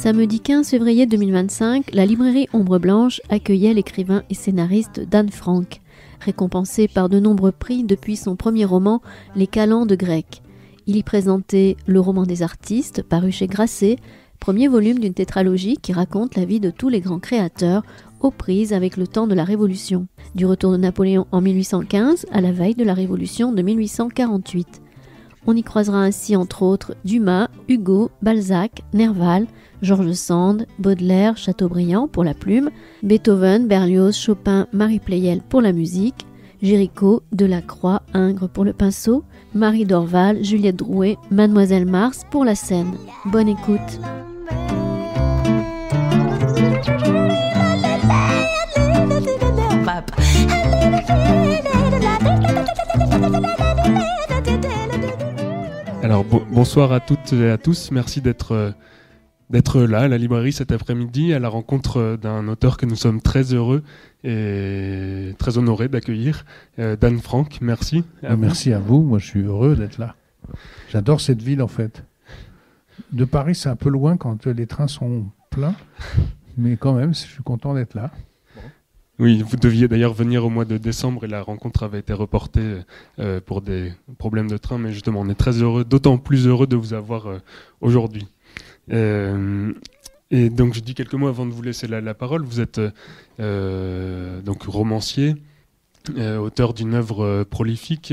Samedi 15 février 2025, la librairie Ombre Blanche accueillait l'écrivain et scénariste Dan Frank, récompensé par de nombreux prix depuis son premier roman Les Calendes grecques. Il y présentait Le roman des artistes, paru chez Grasset, premier volume d'une tétralogie qui raconte la vie de tous les grands créateurs aux prises avec le temps de la Révolution, du retour de Napoléon en 1815 à la veille de la Révolution de 1848. On y croisera ainsi entre autres Dumas, Hugo, Balzac, Nerval, George Sand, Baudelaire, Chateaubriand pour la plume, Beethoven, Berlioz, Chopin, Marie Pleyel pour la musique, Géricault, Delacroix, Ingres pour le pinceau, Marie Dorval, Juliette Drouet, Mademoiselle Mars pour la scène. Bonne écoute. Alors bonsoir à toutes et à tous, merci d'être là à la librairie cet après-midi à la rencontre d'un auteur que nous sommes très heureux et très honorés d'accueillir, Dan Frank, merci. Merci à vous, moi je suis heureux d'être là. J'adore cette ville en fait. De Paris c'est un peu loin quand les trains sont pleins, mais quand même je suis content d'être là. Oui, vous deviez d'ailleurs venir au mois de décembre et la rencontre avait été reportée pour des problèmes de train, mais justement on est très heureux, d'autant plus heureux de vous avoir aujourd'hui. Et donc je dis quelques mots avant de vous laisser la parole. Vous êtes donc romancier, auteur d'une œuvre prolifique,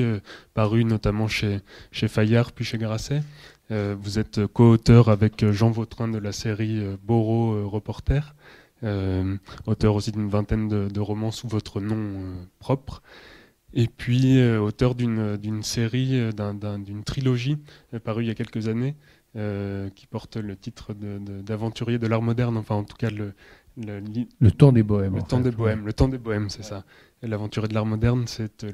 parue notamment chez Fayard puis chez Grasset. Vous êtes co-auteur avec Jean Vautrin de la série Borot Reporter. Auteur aussi d'une vingtaine de romans sous votre nom propre, et puis auteur d'une série, d'une trilogie parue il y a quelques années, qui porte le titre d'Aventurier de l'art moderne, enfin en tout cas le temps des bohèmes. Le temps des bohèmes, c'est ça. Et L'Aventurier de l'art moderne, c'est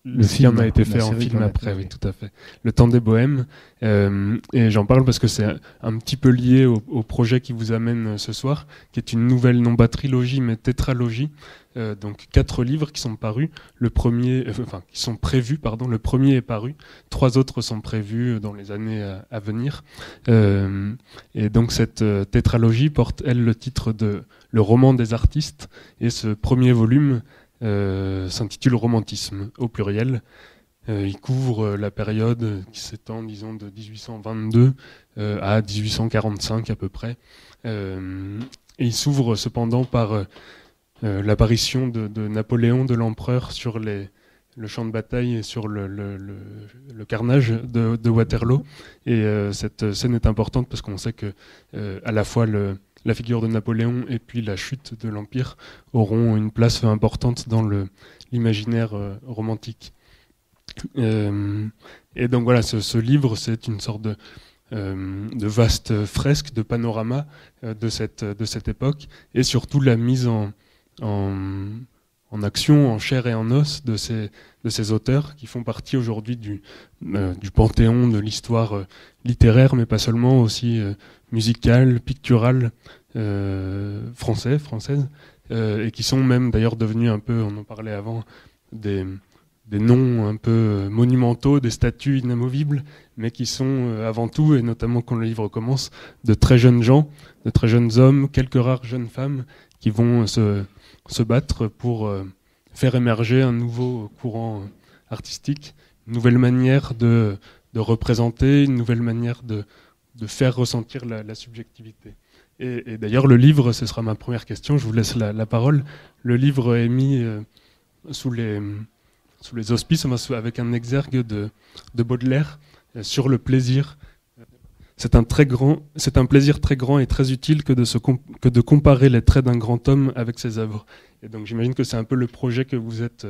le film a été fait en film après, oui, tout à fait. Le temps des bohèmes, et j'en parle parce que c'est un petit peu lié au projet qui vous amène ce soir, qui est une nouvelle, non pas trilogie, mais tétralogie. Donc 4 livres qui sont parus, qui sont prévus, pardon, le premier est paru, 3 autres sont prévus dans les années à venir. Et donc cette tétralogie porte, elle, le titre de Le roman des artistes, et ce premier volume s'intitule Romantisme, au pluriel. Il couvre la période qui s'étend, disons, de 1822 à 1845 à peu près. Et il s'ouvre cependant par l'apparition de Napoléon, de l'empereur, sur le champ de bataille et sur le carnage de Waterloo. Et cette scène est importante parce qu'on sait que à la fois la figure de Napoléon et puis la chute de l'Empire auront une place importante dans l'imaginaire romantique. Et donc voilà, ce livre, c'est une sorte de vaste fresque, de panorama de cette époque, et surtout la mise en action, en chair et en os de ces auteurs qui font partie aujourd'hui du panthéon de l'histoire littéraire, mais pas seulement, aussi musicale, picturale, française, et qui sont même d'ailleurs devenus un peu, on en parlait avant, des noms un peu monumentaux, des statues inamovibles, mais qui sont avant tout, et notamment quand le livre commence, de très jeunes gens, de très jeunes hommes, quelques rares jeunes femmes qui vont se battre pour faire émerger un nouveau courant artistique, une nouvelle manière de représenter, une nouvelle manière de faire ressentir la subjectivité. Et d'ailleurs, le livre, ce sera ma première question, je vous laisse la parole. Le livre est mis sous les auspices, avec un exergue de Baudelaire sur le plaisir. C'est un plaisir très grand et très utile que de comparer les traits d'un grand homme avec ses œuvres. Et donc j'imagine que c'est un peu le projet que vous êtes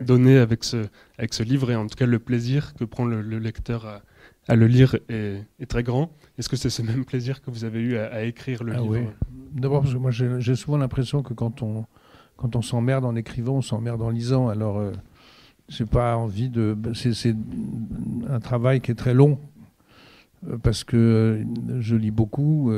donné avec ce livre, et en tout cas le plaisir que prend le lecteur à le lire est très grand. Est-ce que c'est ce même plaisir que vous avez eu à écrire le livre ? Oui. D'abord, parce que moi j'ai souvent l'impression que quand on s'emmerde en écrivant, on s'emmerde en lisant. Alors j'ai pas envie de... C'est un travail qui est très long, parce que je lis beaucoup.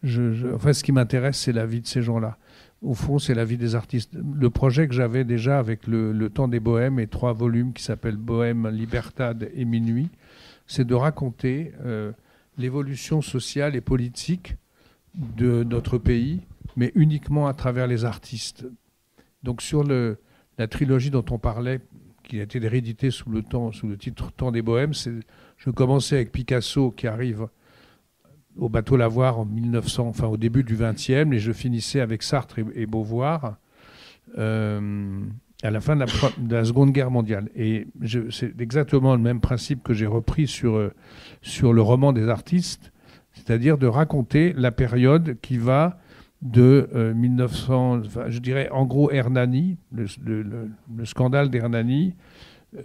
Enfin, ce qui m'intéresse, c'est la vie de ces gens-là. Au fond, c'est la vie des artistes. Le projet que j'avais déjà avec le temps des bohèmes et 3 volumes qui s'appellent Bohème, Libertad et Minuit, c'est de raconter l'évolution sociale et politique de notre pays, mais uniquement à travers les artistes. Donc sur la trilogie dont on parlait, qui a été rééditée sous le titre Temps des Bohèmes, je commençais avec Picasso qui arrive au bateau Lavoir en 1900, enfin au début du XXe, et je finissais avec Sartre et Beauvoir à la fin de la Seconde Guerre mondiale. Et c'est exactement le même principe que j'ai repris sur le roman des artistes, c'est-à-dire de raconter la période qui va de 1900, enfin, je dirais en gros Hernani, le scandale d'Hernani,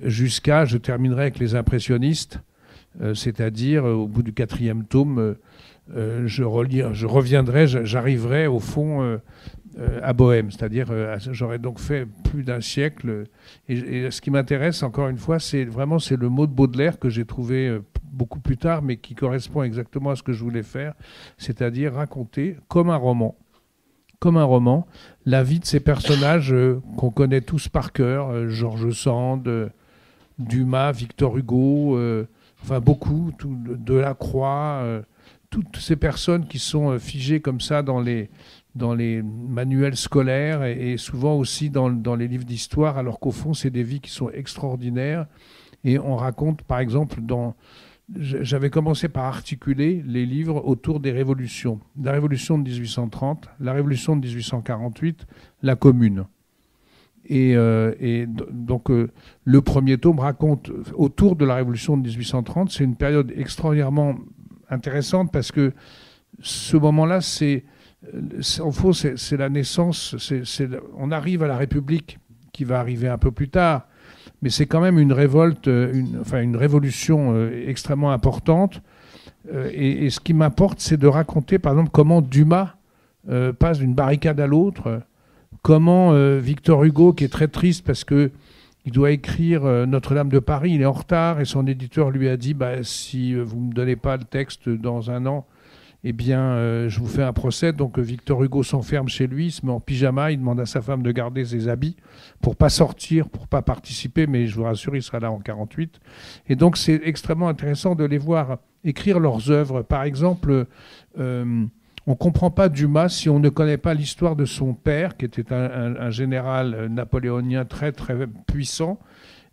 jusqu'à, je terminerai avec les impressionnistes, c'est-à-dire au bout du 4e tome, j'arriverai au fond à Bohème, c'est-à-dire j'aurais donc fait plus d'un siècle. Et ce qui m'intéresse, encore une fois, c'est le mot de Baudelaire que j'ai trouvé beaucoup plus tard, mais qui correspond exactement à ce que je voulais faire, c'est-à-dire raconter comme un roman, la vie de ces personnages qu'on connaît tous par cœur, George Sand, Dumas, Victor Hugo, enfin beaucoup, Delacroix, toutes ces personnes qui sont figées comme ça dans les manuels scolaires et souvent aussi dans les livres d'histoire, alors qu'au fond, c'est des vies qui sont extraordinaires. Et on raconte, par exemple, j'avais commencé par articuler les livres autour des révolutions. La révolution de 1830, la révolution de 1848, la Commune. Et donc, le premier tome raconte autour de la révolution de 1830. C'est une période extraordinairement intéressante parce que ce moment-là, c'est la naissance. On arrive à la République qui va arriver un peu plus tard. Mais c'est quand même une révolte, une révolution extrêmement importante. Et ce qui m'importe, c'est de raconter, par exemple, comment Dumas passe d'une barricade à l'autre, comment Victor Hugo, qui est très triste parce qu'il doit écrire Notre-Dame de Paris, il est en retard, et son éditeur lui a dit si vous ne me donnez pas le texte dans un an, eh bien, je vous fais un procès. Donc Victor Hugo s'enferme chez lui, il se met en pyjama, il demande à sa femme de garder ses habits pour pas sortir, pour pas participer, mais je vous rassure, il sera là en 48. Et donc c'est extrêmement intéressant de les voir écrire leurs œuvres. Par exemple, on ne comprend pas Dumas si on ne connaît pas l'histoire de son père, qui était un général napoléonien très très puissant,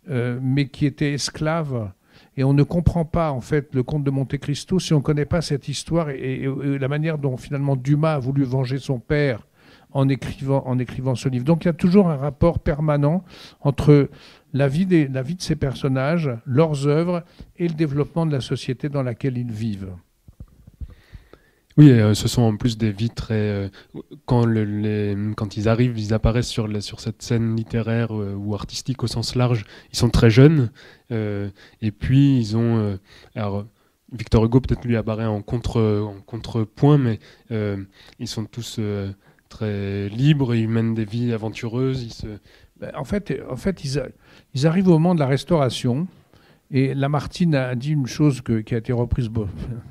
mais qui était esclave. Et on ne comprend pas, en fait, le comte de Monte Cristo si on ne connaît pas cette histoire et la manière dont, finalement, Dumas a voulu venger son père en écrivant ce livre. Donc, il y a toujours un rapport permanent entre la vie de ces personnages, leurs œuvres et le développement de la société dans laquelle ils vivent. Oui, ce sont en plus des vies très... quand ils arrivent, ils apparaissent sur cette scène littéraire ou artistique au sens large, ils sont très jeunes. Et puis, ils ont... alors, Victor Hugo, peut-être lui apparaît en contrepoint, mais ils sont tous très libres, ils mènent des vies aventureuses. En fait, ils arrivent au moment de la Restauration. Et Lamartine a dit une chose qui a été reprise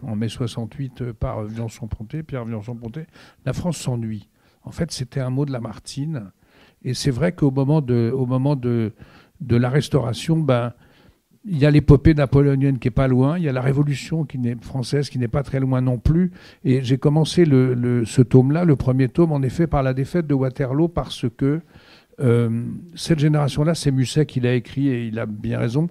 en mai 68 par Pierre Villonson-Pontet. La France s'ennuie. En fait, c'était un mot de Lamartine. Et c'est vrai qu'au moment de la Restauration, il y a l'épopée napoléonienne qui n'est pas loin. Il y a la Révolution française qui n'est pas très loin non plus. Et j'ai commencé ce tome-là, le premier tome, en effet, par la défaite de Waterloo, parce que cette génération-là, c'est Musset qui l'a écrit et il a bien raison.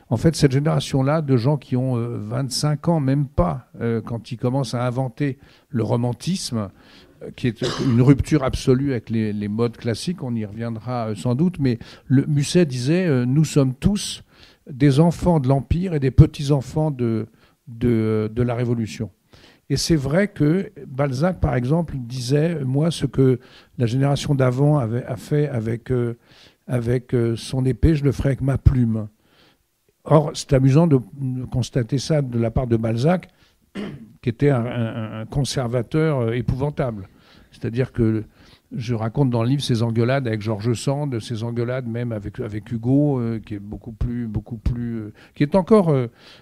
En fait, cette génération-là de gens qui ont 25 ans, même pas, quand ils commencent à inventer le romantisme, qui est une rupture absolue avec les modes classiques, on y reviendra sans doute, mais Musset disait nous sommes tous des enfants de l'Empire et des petits-enfants de la Révolution. Et c'est vrai que Balzac, par exemple, disait, moi, ce que la génération d'avant a fait avec son épée, je le ferai avec ma plume. Or, c'est amusant de constater ça de la part de Balzac, qui était un conservateur épouvantable. C'est-à-dire que je raconte dans le livre ses engueulades avec George Sand, ses engueulades même avec Hugo, qui est beaucoup plus, qui est encore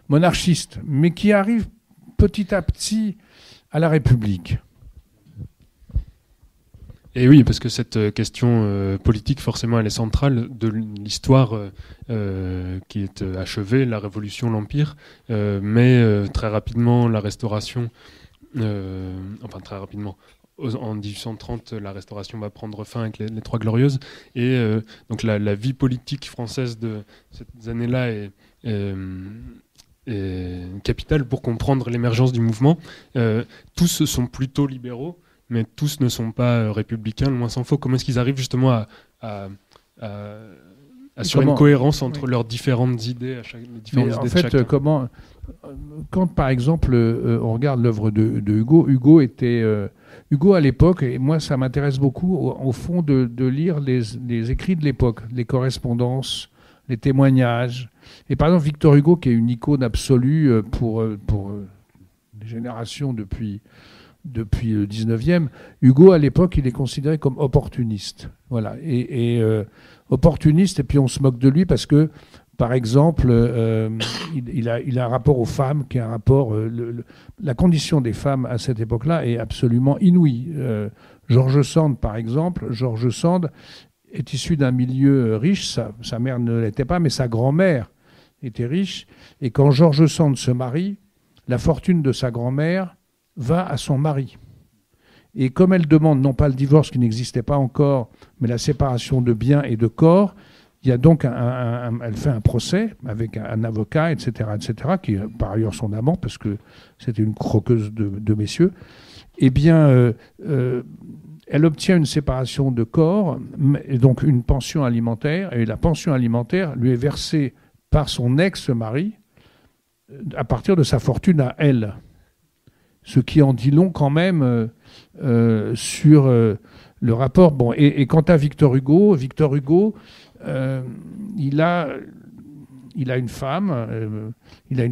monarchiste, mais qui arrive petit à petit à la République. Et oui, parce que cette question politique, forcément, elle est centrale de l'histoire qui est achevée, la Révolution, l'Empire, mais très rapidement, la Restauration, enfin très rapidement, en 1830, la Restauration va prendre fin avec les Trois Glorieuses, et donc la vie politique française de ces années-là est capitale pour comprendre l'émergence du mouvement. Tous sont plutôt libéraux, mais tous ne sont pas républicains, loin s'en faut. Comment est-ce qu'ils arrivent justement à assurer une cohérence entre leurs différentes idées, quand par exemple on regarde l'œuvre de Hugo, Hugo à l'époque, et moi ça m'intéresse beaucoup au fond de lire les écrits de l'époque, les correspondances, les témoignages. Et par exemple Victor Hugo, qui est une icône absolue pour des générations depuis le 19e, Hugo, à l'époque, il est considéré comme opportuniste. Voilà. Opportuniste, et puis on se moque de lui parce que, par exemple, il a un rapport aux femmes qui est un rapport... la condition des femmes à cette époque-là est absolument inouïe. George Sand, par exemple, George Sand est issu d'un milieu riche. Sa mère ne l'était pas, mais sa grand-mère était riche. Et quand George Sand se marie, la fortune de sa grand-mère va à son mari. Et comme elle demande non pas le divorce qui n'existait pas encore, mais la séparation de biens et de corps, il y a donc elle fait un procès avec un avocat, etc., qui est par ailleurs son amant, parce que c'était une croqueuse de messieurs. Eh bien, elle obtient une séparation de corps, et donc une pension alimentaire, et la pension alimentaire lui est versée par son ex-mari à partir de sa fortune à elle. Ce qui en dit long quand même sur le rapport. Bon, et quant à Victor Hugo, il a une femme, il a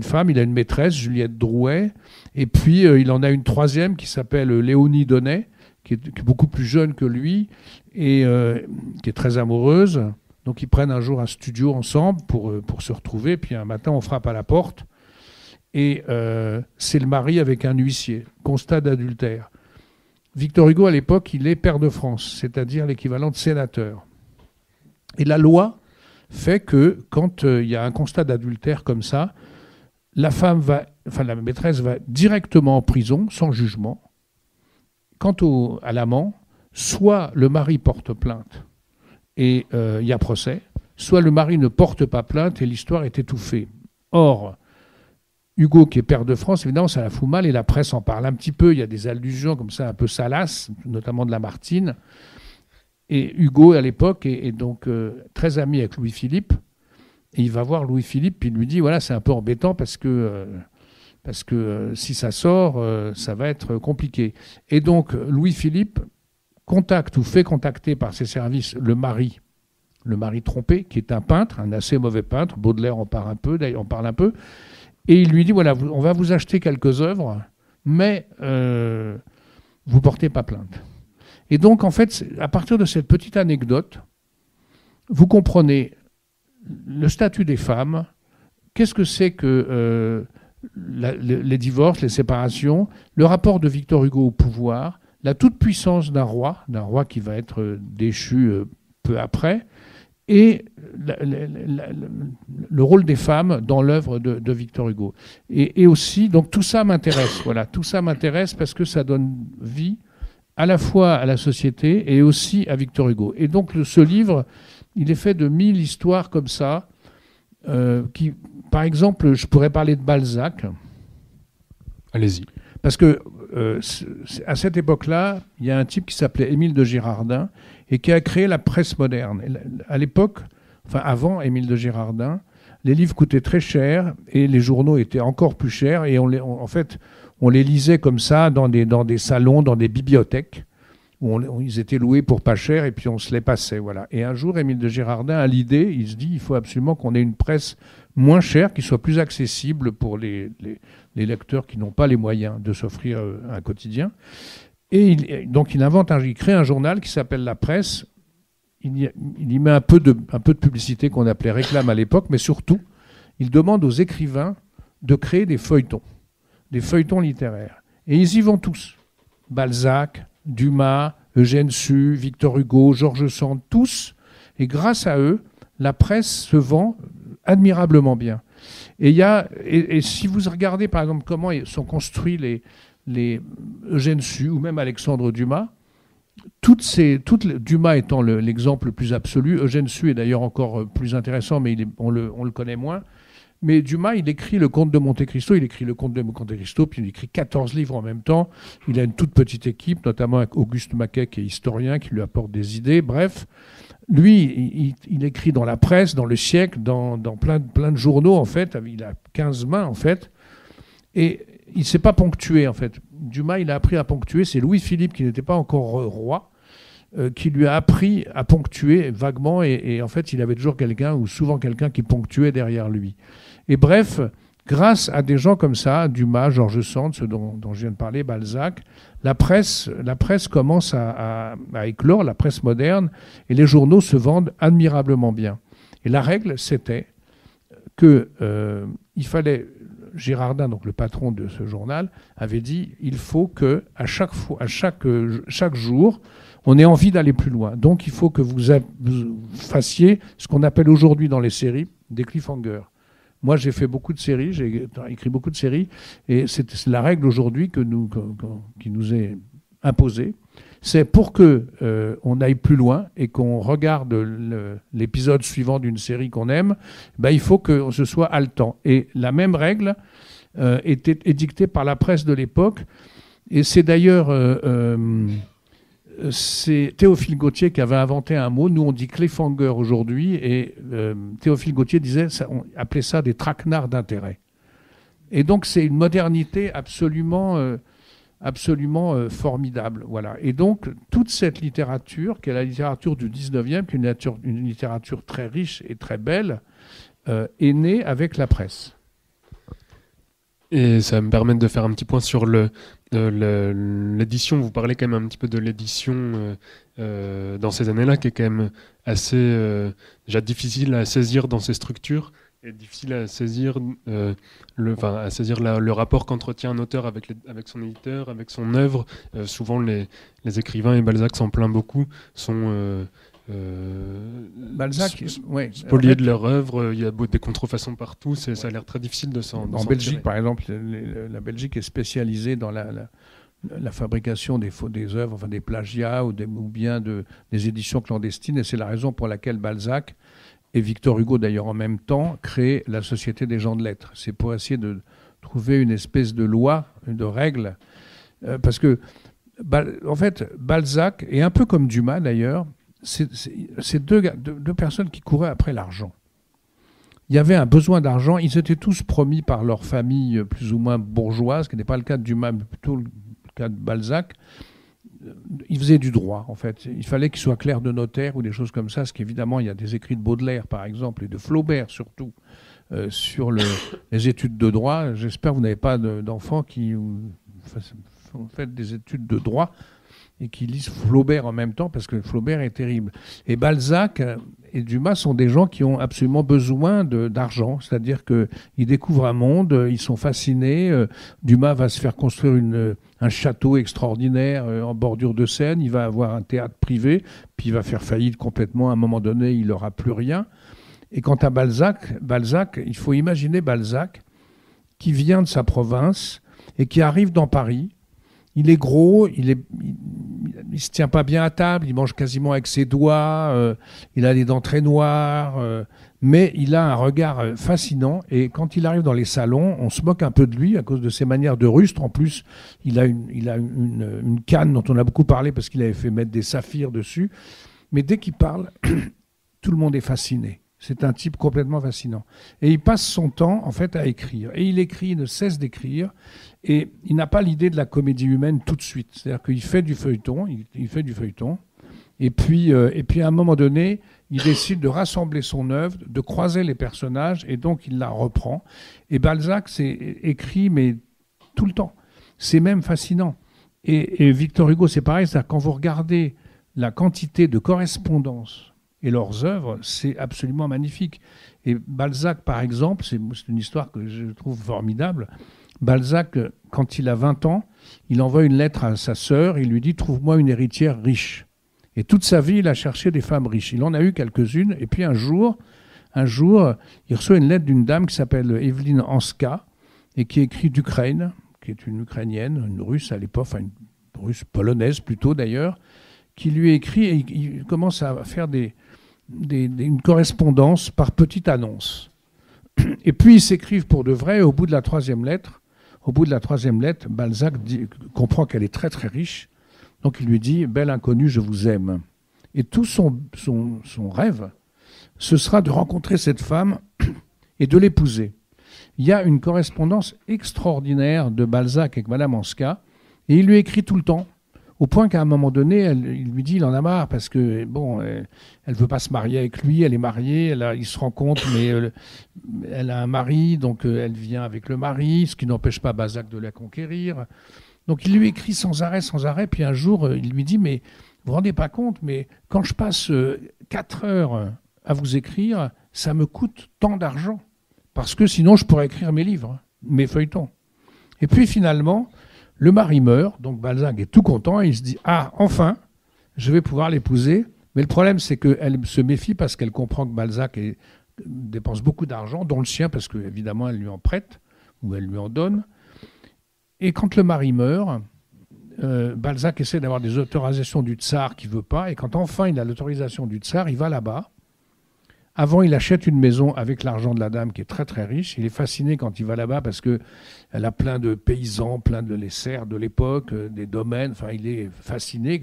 une maîtresse, Juliette Drouet, et puis il en a une troisième qui s'appelle Léonie Donnet, qui est beaucoup plus jeune que lui et qui est très amoureuse. Donc ils prennent un jour un studio ensemble pour se retrouver, puis un matin on frappe à la porte. Et c'est le mari avec un huissier, constat d'adultère. Victor Hugo, à l'époque, il est pair de France, c'est-à-dire l'équivalent de sénateur. Et la loi fait que quand il y a un constat d'adultère comme ça, la maîtresse va directement en prison, sans jugement. Quant à l'amant, soit le mari porte plainte et il y a procès, soit le mari ne porte pas plainte et l'histoire est étouffée. Or, Hugo, qui est pair de France, évidemment, ça la fout mal et la presse en parle un petit peu. Il y a des allusions comme ça un peu salaces, notamment de Lamartine. Et Hugo, à l'époque, est donc très ami avec Louis-Philippe. Et il va voir Louis-Philippe, puis il lui dit, voilà, c'est un peu embêtant parce que si ça sort, ça va être compliqué. Et donc, Louis-Philippe contacte ou fait contacter par ses services le mari trompé, qui est un peintre, un assez mauvais peintre. Baudelaire en parle un peu, d'ailleurs, on parle un peu. Et il lui dit, voilà, on va vous acheter quelques œuvres, mais vous ne portez pas plainte. Et donc, en fait, à partir de cette petite anecdote, vous comprenez le statut des femmes, qu'est-ce que c'est que les divorces, les séparations, le rapport de Victor Hugo au pouvoir, la toute-puissance d'un roi qui va être déchu peu après, et le rôle des femmes dans l'œuvre de Victor Hugo. Et aussi, donc tout ça m'intéresse. Voilà, tout ça m'intéresse parce que ça donne vie à la fois à la société et aussi à Victor Hugo. Et donc ce livre, il est fait de 1000 histoires comme ça, qui, par exemple, je pourrais parler de Balzac. Allez-y. Parce que à cette époque-là, il y a un type qui s'appelait Émile de Girardin et qui a créé la presse moderne. À l'époque, enfin avant Émile de Girardin, les livres coûtaient très cher et les journaux étaient encore plus chers et en fait, on les lisait comme ça dans des salons, dans des bibliothèques où ils étaient loués pour pas cher et puis on se les passait. Voilà. Et un jour, Émile de Girardin a l'idée, il se dit, il faut absolument qu'on ait une presse moins chère, qui soit plus accessible pour les lecteurs qui n'ont pas les moyens de s'offrir un quotidien. Et donc il crée un journal qui s'appelle La Presse. Il y met un peu de publicité qu'on appelait réclame à l'époque, mais surtout, il demande aux écrivains de créer des feuilletons littéraires. Et ils y vont tous. Balzac, Dumas, Eugène Sue, Victor Hugo, George Sand, tous. Et grâce à eux, la presse se vend admirablement bien. Et si vous regardez, par exemple, comment sont construits les Eugène Sue ou même Alexandre Dumas, Dumas étant l'exemple le plus absolu, Eugène Sue est d'ailleurs encore plus intéressant, mais on le connaît moins. Mais Dumas, il écrit Le Comte de Monte-Cristo, puis il écrit 14 livres en même temps. Il a une toute petite équipe, notamment avec Auguste Maquet, qui est historien, qui lui apporte des idées. Bref, lui, il écrit dans la presse, dans Le Siècle, dans plein de journaux, en fait. Il a 15 mains, en fait. Et il ne s'est pas ponctué, en fait. Dumas, il a appris à ponctuer. C'est Louis-Philippe, qui n'était pas encore roi, qui lui a appris à ponctuer vaguement. Et en fait, il avait toujours quelqu'un, ou souvent quelqu'un, qui ponctuait derrière lui. Et bref, grâce à des gens comme ça, Dumas, George Sand, ceux dont je viens de parler, Balzac, la presse commence à éclore, la presse moderne, et les journaux se vendent admirablement bien. Et la règle, c'était qu'il fallait... Girardin, donc le patron de ce journal, avait dit il faut que à chaque jour, on ait envie d'aller plus loin. Donc il faut que vous fassiez ce qu'on appelle aujourd'hui dans les séries des cliffhangers. Moi, j'ai fait beaucoup de séries, j'ai écrit beaucoup de séries, et c'est la règle aujourd'hui qui nous est imposée. C'est pour qu'on aille plus loin et qu'on regarde l'épisode suivant d'une série qu'on aime, il faut que ce soit haletant. Et la même règle est dictée par la presse de l'époque. Et c'est d'ailleurs c'est Théophile Gautier qui avait inventé un mot. Nous, on dit cliffhanger aujourd'hui. Et Théophile Gautier on appelait ça des traquenards d'intérêt. Et donc, c'est une modernité absolument formidable. Voilà. Et donc, toute cette littérature, qui est la littérature du 19e, qui est une littérature très riche et très belle, est née avec la presse. Et ça va me permettre de faire un petit point sur l'édition. Vous parlez quand même un petit peu de l'édition dans ces années-là, qui est quand même assez déjà difficile à saisir dans ces structures. Et difficile à saisir, le rapport qu'entretient un auteur avec son éditeur, avec son œuvre. Souvent, les écrivains, et Balzac s'en plaint beaucoup, sont spoliés de leur œuvre. Il y a des contrefaçons partout. Ça a l'air très difficile de s'en En Belgique, par exemple, la Belgique est spécialisée dans la fabrication des œuvres, enfin des plagiats ou bien des éditions clandestines. Et c'est la raison pour laquelle Balzac et Victor Hugo, d'ailleurs, en même temps, créent la Société des gens de lettres. C'est pour essayer de trouver une espèce de loi, de règle. Parce que, en fait, Balzac, et un peu comme Dumas, d'ailleurs, c'est deux personnes qui couraient après l'argent. Il y avait un besoin d'argent. Ils étaient tous promis par leur famille plus ou moins bourgeoise, ce qui n'est pas le cas de Dumas, mais plutôt le cas de Balzac. Il faisait du droit, en fait. Il fallait qu'il soit clerc de notaire ou des choses comme ça, parce qu'évidemment, il y a des écrits de Baudelaire, par exemple, et de Flaubert, surtout, sur les études de droit. J'espère que vous n'avez pas d'enfants qui font des études de droit et qui lisent Flaubert en même temps, parce que Flaubert est terrible. Et Balzac et Dumas sont des gens qui ont absolument besoin d'argent, c'est-à-dire qu'ils découvrent un monde, ils sont fascinés. Dumas va se faire construire un château extraordinaire en bordure de Seine, il va avoir un théâtre privé, puis il va faire faillite complètement. À un moment donné, il n'aura plus rien. Et quant à Balzac, il faut imaginer Balzac qui vient de sa province et qui arrive dans Paris. Il est gros, il se tient pas bien à table, il mange quasiment avec ses doigts, il a des dents très noires, mais il a un regard fascinant. Et quand il arrive dans les salons, on se moque un peu de lui à cause de ses manières de rustre. En plus, il a une canne dont on a beaucoup parlé parce qu'il avait fait mettre des saphirs dessus. Mais dès qu'il parle, tout le monde est fasciné. C'est un type complètement fascinant. Et il passe son temps, en fait, à écrire. Et il ne cesse d'écrire. Et il n'a pas l'idée de la comédie humaine tout de suite. C'est-à-dire qu'il fait du feuilleton. Et puis, à un moment donné, il décide de rassembler son œuvre, de croiser les personnages, et donc il la reprend. Et Balzac s'est écrit, mais tout le temps. C'est même fascinant. Et Victor Hugo, c'est pareil. C'est-à-dire quand vous regardez la quantité de correspondances et leurs œuvres, c'est absolument magnifique. Et Balzac, par exemple, c'est une histoire que je trouve formidable. Balzac, quand il a 20 ans, il envoie une lettre à sa sœur, il lui dit « Trouve-moi une héritière riche ». Et toute sa vie, il a cherché des femmes riches. Il en a eu quelques-unes, et puis un jour, il reçoit une lettre d'une dame qui s'appelle Evelyne Hanska, et qui écrit d'Ukraine, qui est une Ukrainienne, une Russe à l'époque, enfin une Russe polonaise plutôt d'ailleurs, qui lui écrit, et il commence à faire une correspondance par petite annonce. Et puis ils s'écrivent pour de vrai, et au bout de la troisième lettre, Balzac comprend qu'elle est très très riche, donc il lui dit « Belle inconnue, je vous aime ». Et tout son rêve, ce sera de rencontrer cette femme et de l'épouser. Il y a une correspondance extraordinaire de Balzac avec Madame Hanska, et il lui écrit tout le temps, au point qu'à un moment donné, il lui dit il en a marre parce que bon, elle veut pas se marier avec lui, elle est mariée, il se rend compte, mais elle a un mari, donc elle vient avec le mari, ce qui n'empêche pas Balzac de la conquérir. Donc il lui écrit sans arrêt, puis un jour il lui dit mais vous vous rendez pas compte, mais quand je passe 4 heures à vous écrire, ça me coûte tant d'argent, parce que sinon je pourrais écrire mes livres, mes feuilletons. Et puis finalement, le mari meurt, donc Balzac est tout content, et il se dit « Ah, enfin, je vais pouvoir l'épouser ». Mais le problème, c'est qu'elle se méfie parce qu'elle comprend que Balzac dépense beaucoup d'argent, dont le sien, parce qu'évidemment, elle lui en prête, ou elle lui en donne. Et quand le mari meurt, Balzac essaie d'avoir des autorisations du tsar qu'il ne veut pas, et quand enfin il a l'autorisation du tsar, il va là-bas. Avant, il achète une maison avec l'argent de la dame qui est très très riche. Il est fasciné quand il va là-bas parce qu'elle a plein de paysans, plein de les serfs de l'époque, des domaines. Enfin, il est fasciné.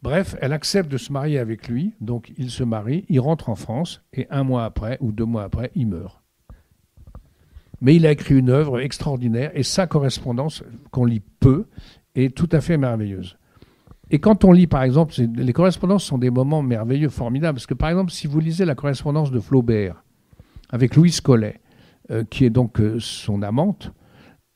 Bref, elle accepte de se marier avec lui. Donc, il se marie, il rentre en France et 1 mois après ou 2 mois après, il meurt. Mais il a écrit une œuvre extraordinaire et sa correspondance, qu'on lit peu, est tout à fait merveilleuse. Et quand on lit, par exemple, les correspondances sont des moments merveilleux, formidables, parce que, par exemple, si vous lisez la correspondance de Flaubert avec Louise Collet, qui est donc son amante,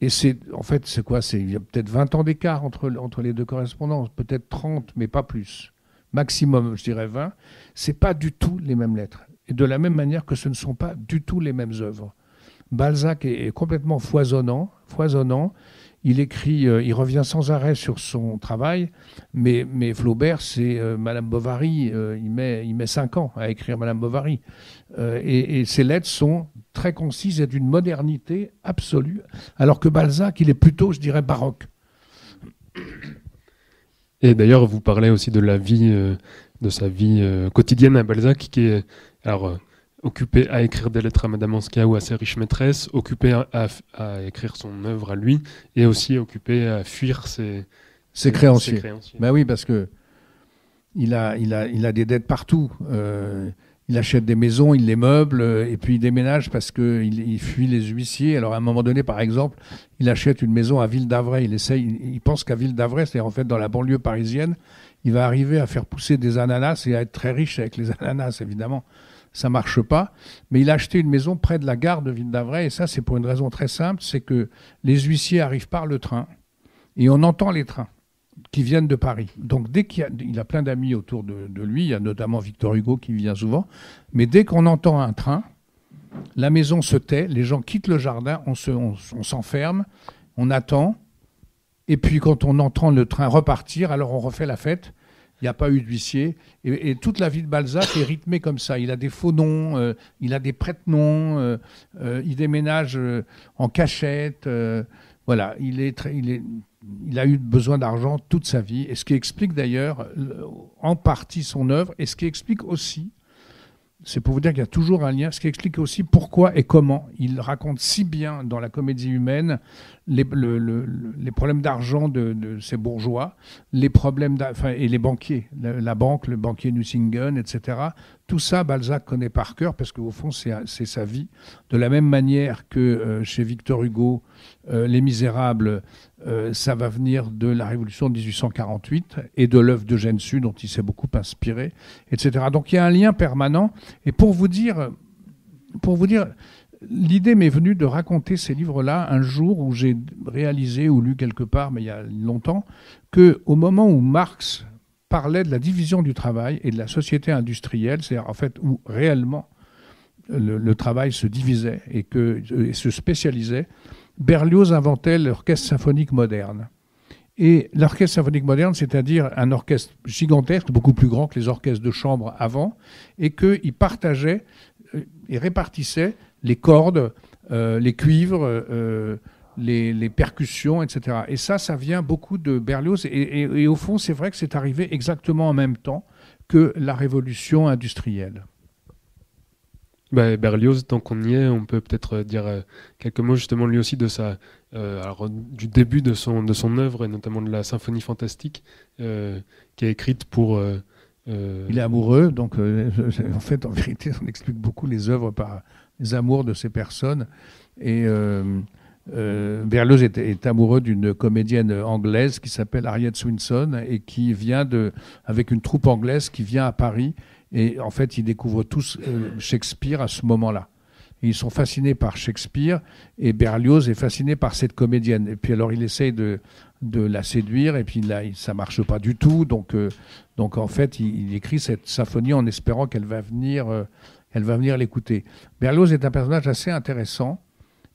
et en fait, c'est quoi ? Il y a peut-être 20 ans d'écart entre les deux correspondances, peut-être 30, mais pas plus. Maximum, je dirais 20. C'est pas du tout les mêmes lettres. Et de la même manière que ce ne sont pas du tout les mêmes œuvres. Balzac est complètement foisonnant. Il écrit, il revient sans arrêt sur son travail, mais Flaubert, c'est Madame Bovary, il met 5 ans à écrire Madame Bovary. Et ses lettres sont très concises et d'une modernité absolue, alors que Balzac, il est plutôt, je dirais, baroque. Et d'ailleurs, vous parlez aussi de la vie, de sa vie quotidienne à Balzac, qui est occupé à écrire des lettres à Madame Hanska ou à ses riches maîtresses, occupé à écrire son œuvre à lui, et aussi occupé à fuir ses créanciers. Ben oui, parce que il a des dettes partout. Il achète des maisons, il les meuble, et puis il déménage parce qu'il fuit les huissiers. Alors à un moment donné, par exemple, il achète une maison à Ville-d'Avray. Il pense qu'à Ville-d'Avray, c'est-à-dire en fait dans la banlieue parisienne, il va arriver à faire pousser des ananas et à être très riche avec les ananas, évidemment. Ça marche pas, mais il a acheté une maison près de la gare de Ville-d'Avray, et ça c'est pour une raison très simple, c'est que les huissiers arrivent par le train, et on entend les trains qui viennent de Paris. Donc dès qu'il a plein d'amis autour de lui, il y a notamment Victor Hugo qui vient souvent, mais dès qu'on entend un train, la maison se tait, les gens quittent le jardin, on s'enferme, on attend, et puis quand on entend le train repartir, alors on refait la fête. Il n'y a pas eu d'huissier. Et toute la vie de Balzac est rythmée comme ça. Il a des faux noms, il a des prête-noms, il déménage en cachette. Voilà, il a eu besoin d'argent toute sa vie. Et ce qui explique d'ailleurs en partie son œuvre, et ce qui explique aussi, c'est pour vous dire qu'il y a toujours un lien, ce qui explique aussi pourquoi et comment il raconte si bien dans La Comédie humaine les problèmes d'argent de ces bourgeois, les problèmes et les banquiers, la banque, le banquier Nucingen, etc. Tout ça, Balzac connaît par cœur parce qu'au fond, c'est sa vie. De la même manière que chez Victor Hugo, Les Misérables, ça va venir de la Révolution de 1848 et de l'œuvre d'Eugène Sue, dont il s'est beaucoup inspiré, etc. Donc il y a un lien permanent. Et pour vous dire, l'idée m'est venue de raconter ces livres-là un jour où j'ai réalisé ou lu quelque part, mais il y a longtemps, qu'au moment où Marx parlait de la division du travail et de la société industrielle, c'est-à-dire en fait où réellement le travail se divisait et se spécialisait, Berlioz inventait l'orchestre symphonique moderne. Et l'orchestre symphonique moderne, c'est-à-dire un orchestre gigantesque, beaucoup plus grand que les orchestres de chambre avant, et qu'il partageait et répartissait les cordes, les cuivres, les percussions, etc. Et ça vient beaucoup de Berlioz. Et au fond, c'est vrai que c'est arrivé exactement en même temps que la révolution industrielle. Berlioz, tant qu'on y est, on peut peut-être dire quelques mots justement lui aussi de du début de son œuvre, et notamment de la symphonie fantastique, qui est écrite pour... Il est amoureux, donc en fait, en vérité, on explique beaucoup les œuvres par les amours de ces personnes. Et Berlioz est amoureux d'une comédienne anglaise qui s'appelle Harriet Swinson et qui vient avec une troupe anglaise qui vient à Paris. Et en fait, ils découvrent tous Shakespeare à ce moment-là. Et ils sont fascinés par Shakespeare et Berlioz est fasciné par cette comédienne. Et puis alors, il essaye de la séduire et puis là, ça ne marche pas du tout. Donc en fait, il écrit cette symphonie en espérant qu'elle va venir l'écouter. Berlioz est un personnage assez intéressant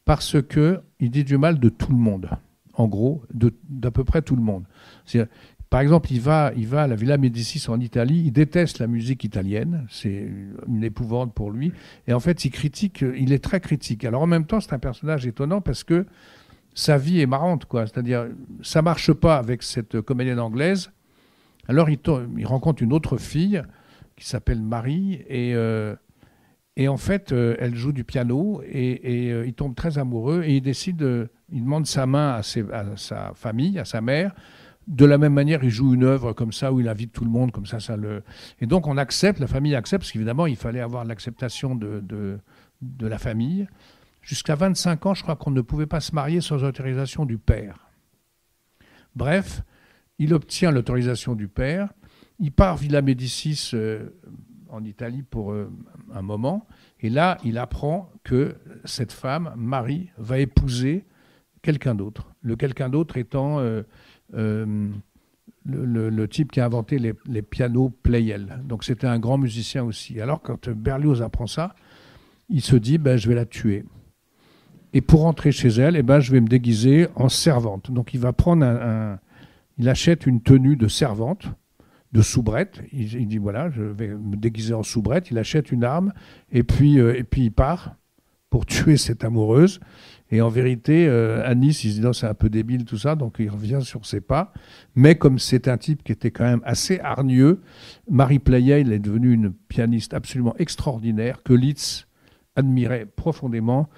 parce qu'il dit du mal de tout le monde. En gros, d'à peu près tout le monde. Par exemple, il va à la Villa Médicis en Italie, il déteste la musique italienne, c'est une épouvante pour lui, et en fait, il est très critique. Alors en même temps, c'est un personnage étonnant parce que sa vie est marrante, quoi. C'est-à-dire, ça marche pas avec cette comédienne anglaise, alors il rencontre une autre fille qui s'appelle Marie, et en fait, elle joue du piano, et il tombe très amoureux, et il demande sa main à sa famille, à sa mère. De la même manière, il joue une œuvre comme ça, où il invite tout le monde, comme ça. Et donc, on accepte, la famille accepte, parce qu'évidemment, il fallait avoir l'acceptation de la famille. Jusqu'à 25 ans, je crois qu'on ne pouvait pas se marier sans autorisation du père. Bref, il obtient l'autorisation du père. Il part Villa Médicis en Italie pour un moment. Et là, il apprend que cette femme, Marie, va épouser quelqu'un d'autre. Le quelqu'un d'autre étant... le type qui a inventé les pianos Pleyel. Donc c'était un grand musicien aussi. Alors quand Berlioz apprend ça, il se dit je vais la tuer. Et pour rentrer chez elle, je vais me déguiser en servante. Donc il va prendre il achète une tenue de servante, de soubrette. Il dit voilà, je vais me déguiser en soubrette. Il achète une arme et puis il part pour tuer cette amoureuse. Et en vérité, à Nice, il se dit non, c'est un peu débile tout ça, donc il revient sur ses pas. Mais comme c'est un type qui était quand même assez hargneux, Marie Pleyel est devenue une pianiste absolument extraordinaire que Liszt admirait profondément.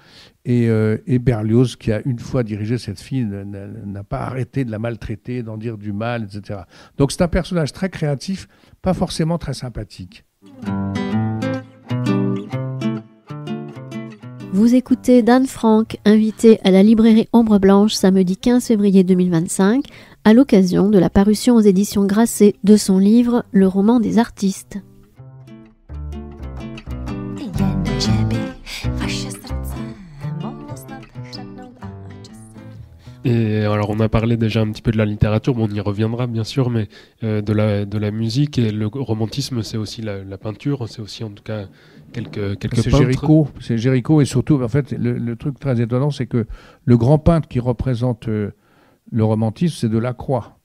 Et Berlioz, qui a une fois dirigé cette fille, n'a pas arrêté de la maltraiter, d'en dire du mal, etc. Donc c'est un personnage très créatif, pas forcément très sympathique. Vous écoutez Dan Franck, invité à la librairie Ombre Blanche samedi 15 février 2025, à l'occasion de la parution aux éditions Grasset de son livre Le roman des artistes. Et alors on a parlé déjà un petit peu de la littérature, on y reviendra bien sûr, mais de la musique, et le romantisme, c'est aussi la peinture, c'est aussi en tout cas quelques peintres. C'est Géricault, et surtout en fait le truc très étonnant, c'est que le grand peintre qui représente le romantisme, c'est Delacroix.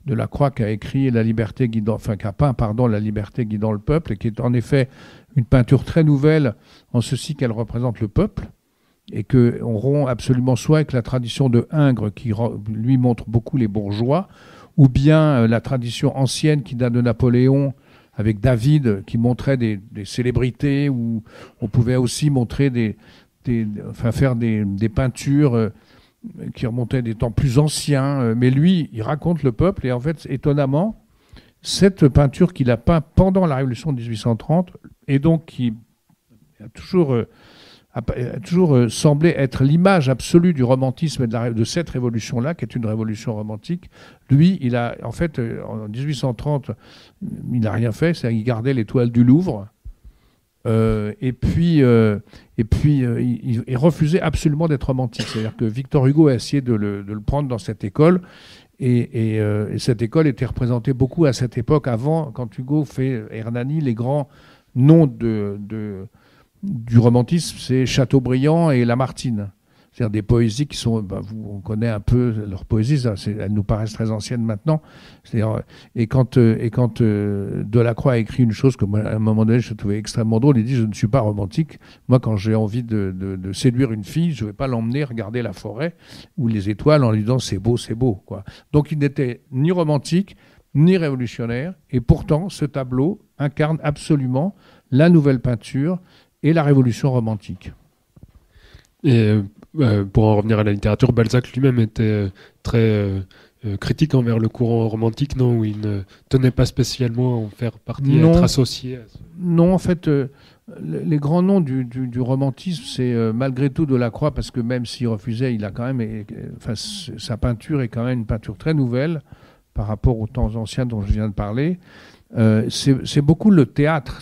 Delacroix qui a écrit La liberté guidant, qui a peint La liberté guidant le peuple, et qui est en effet une peinture très nouvelle en ceci qu'elle représente le peuple. Et qu'on rompt absolument soit avec la tradition de Ingres, qui lui montre beaucoup les bourgeois, ou bien la tradition ancienne qui date de Napoléon, avec David, qui montrait des célébrités, où on pouvait aussi montrer faire des peintures qui remontaient des temps plus anciens. Mais lui, il raconte le peuple, et en fait, étonnamment, cette peinture qu'il a peint pendant la Révolution de 1830, et donc qui a toujours semblé être l'image absolue du romantisme et de cette révolution-là, qui est une révolution romantique. Lui, il a, en fait, en 1830, il n'a rien fait, c'est-à-dire qu'il gardait les toiles du Louvre, et puis il refusait absolument d'être romantique. C'est-à-dire que Victor Hugo a essayé de le prendre dans cette école, et cette école était représentée beaucoup à cette époque, avant, quand Hugo fait Hernani, les grands noms du romantisme, c'est Chateaubriand et Lamartine. C'est-à-dire des poésies qui sont, on connaît un peu leurs poésies, elles nous paraissent très anciennes maintenant. C'est-à-dire, et quand Delacroix a écrit une chose que moi, à un moment donné, je trouvais extrêmement drôle, il dit « Je ne suis pas romantique. Moi, quand j'ai envie de séduire une fille, je ne vais pas l'emmener regarder la forêt ou les étoiles en lui disant « c'est beau, c'est beau ». Donc, il n'était ni romantique, ni révolutionnaire. Et pourtant, ce tableau incarne absolument la nouvelle peinture et la révolution romantique. Et pour en revenir à la littérature, Balzac lui-même était très critique envers le courant romantique, non, où il ne tenait pas spécialement à en faire partie, à être associé. Non, en fait, les grands noms du romantisme, c'est malgré tout Delacroix, parce que même s'il refusait, il a quand même, sa peinture est quand même une peinture très nouvelle par rapport aux temps anciens dont je viens de parler. C'est beaucoup le théâtre.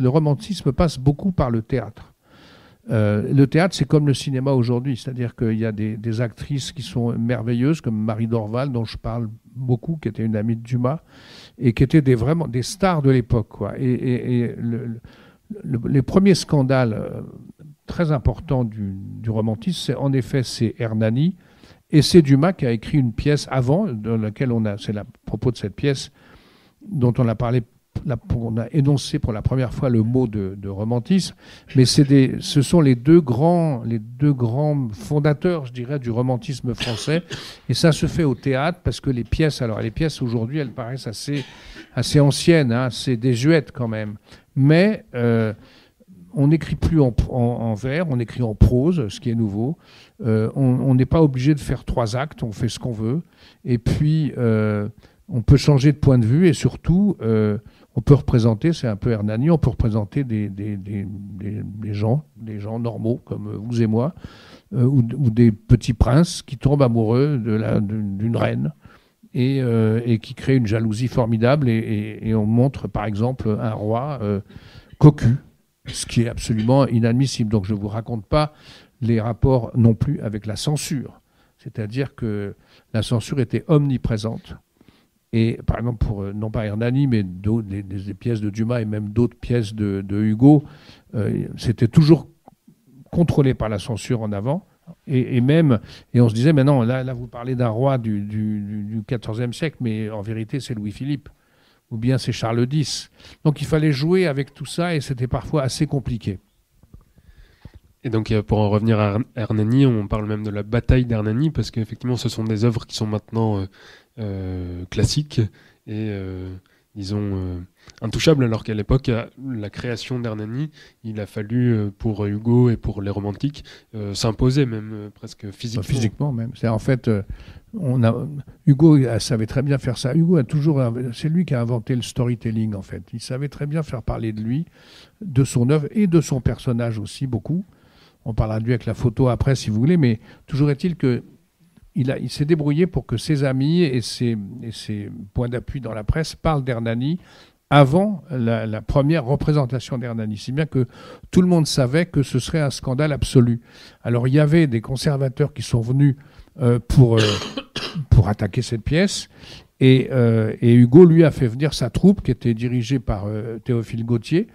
Le romantisme passe beaucoup par le théâtre. Le théâtre, c'est comme le cinéma aujourd'hui, c'est-à-dire qu'il y a des actrices qui sont merveilleuses, comme Marie Dorval, dont je parle beaucoup, qui était une amie de Dumas, et qui étaient vraiment des stars de l'époque, quoi. Et les premiers scandales très importants du romantisme, en effet, c'est Hernani, et c'est Dumas qui a écrit une pièce avant, dans laquelle c'est à propos de cette pièce dont on a parlé. On a énoncé pour la première fois le mot de romantisme, mais ce sont les deux grands fondateurs, je dirais, du romantisme français. Et ça se fait au théâtre parce que les pièces aujourd'hui, elles paraissent assez anciennes, hein, c'est désuètes quand même. Mais on n'écrit plus en vers, on écrit en prose, ce qui est nouveau. On n'est pas obligé de faire 3 actes, on fait ce qu'on veut. Et puis, on peut changer de point de vue et surtout... on peut représenter, c'est un peu Hernani, on peut représenter des gens normaux comme vous et moi, ou des petits princes qui tombent amoureux d'une reine et qui créent une jalousie formidable. Et on montre par exemple un roi cocu, ce qui est absolument inadmissible. Donc je ne vous raconte pas les rapports non plus avec la censure. C'est-à-dire que la censure était omniprésente. Et par exemple, pour non pas Hernani, mais des pièces de Dumas et même d'autres pièces de Hugo, c'était toujours contrôlé par la censure en avant. Et on se disait, mais non, là vous parlez d'un roi du XIVe siècle, mais en vérité c'est Louis-Philippe, ou bien c'est Charles X. Donc il fallait jouer avec tout ça et c'était parfois assez compliqué. Et donc pour en revenir à Hernani, on parle même de la bataille d'Hernani, parce qu'effectivement ce sont des œuvres qui sont maintenant classiques et disons intouchables, alors qu'à l'époque, la création d'Hernani, il a fallu pour Hugo et pour les romantiques s'imposer même presque physiquement. Physiquement même. C'est en fait, Hugo savait très bien faire ça. Hugo c'est lui qui a inventé le storytelling en fait. Il savait très bien faire parler de lui, de son œuvre et de son personnage aussi beaucoup. On parlera de lui avec la photo après si vous voulez, mais toujours est-il que il s'est débrouillé pour que ses amis et ses points d'appui dans la presse parlent d'Hernani avant la première représentation d'Hernani. Si bien que tout le monde savait que ce serait un scandale absolu. Alors il y avait des conservateurs qui sont venus pour attaquer cette pièce et Hugo lui a fait venir sa troupe qui était dirigée par Théophile Gautier.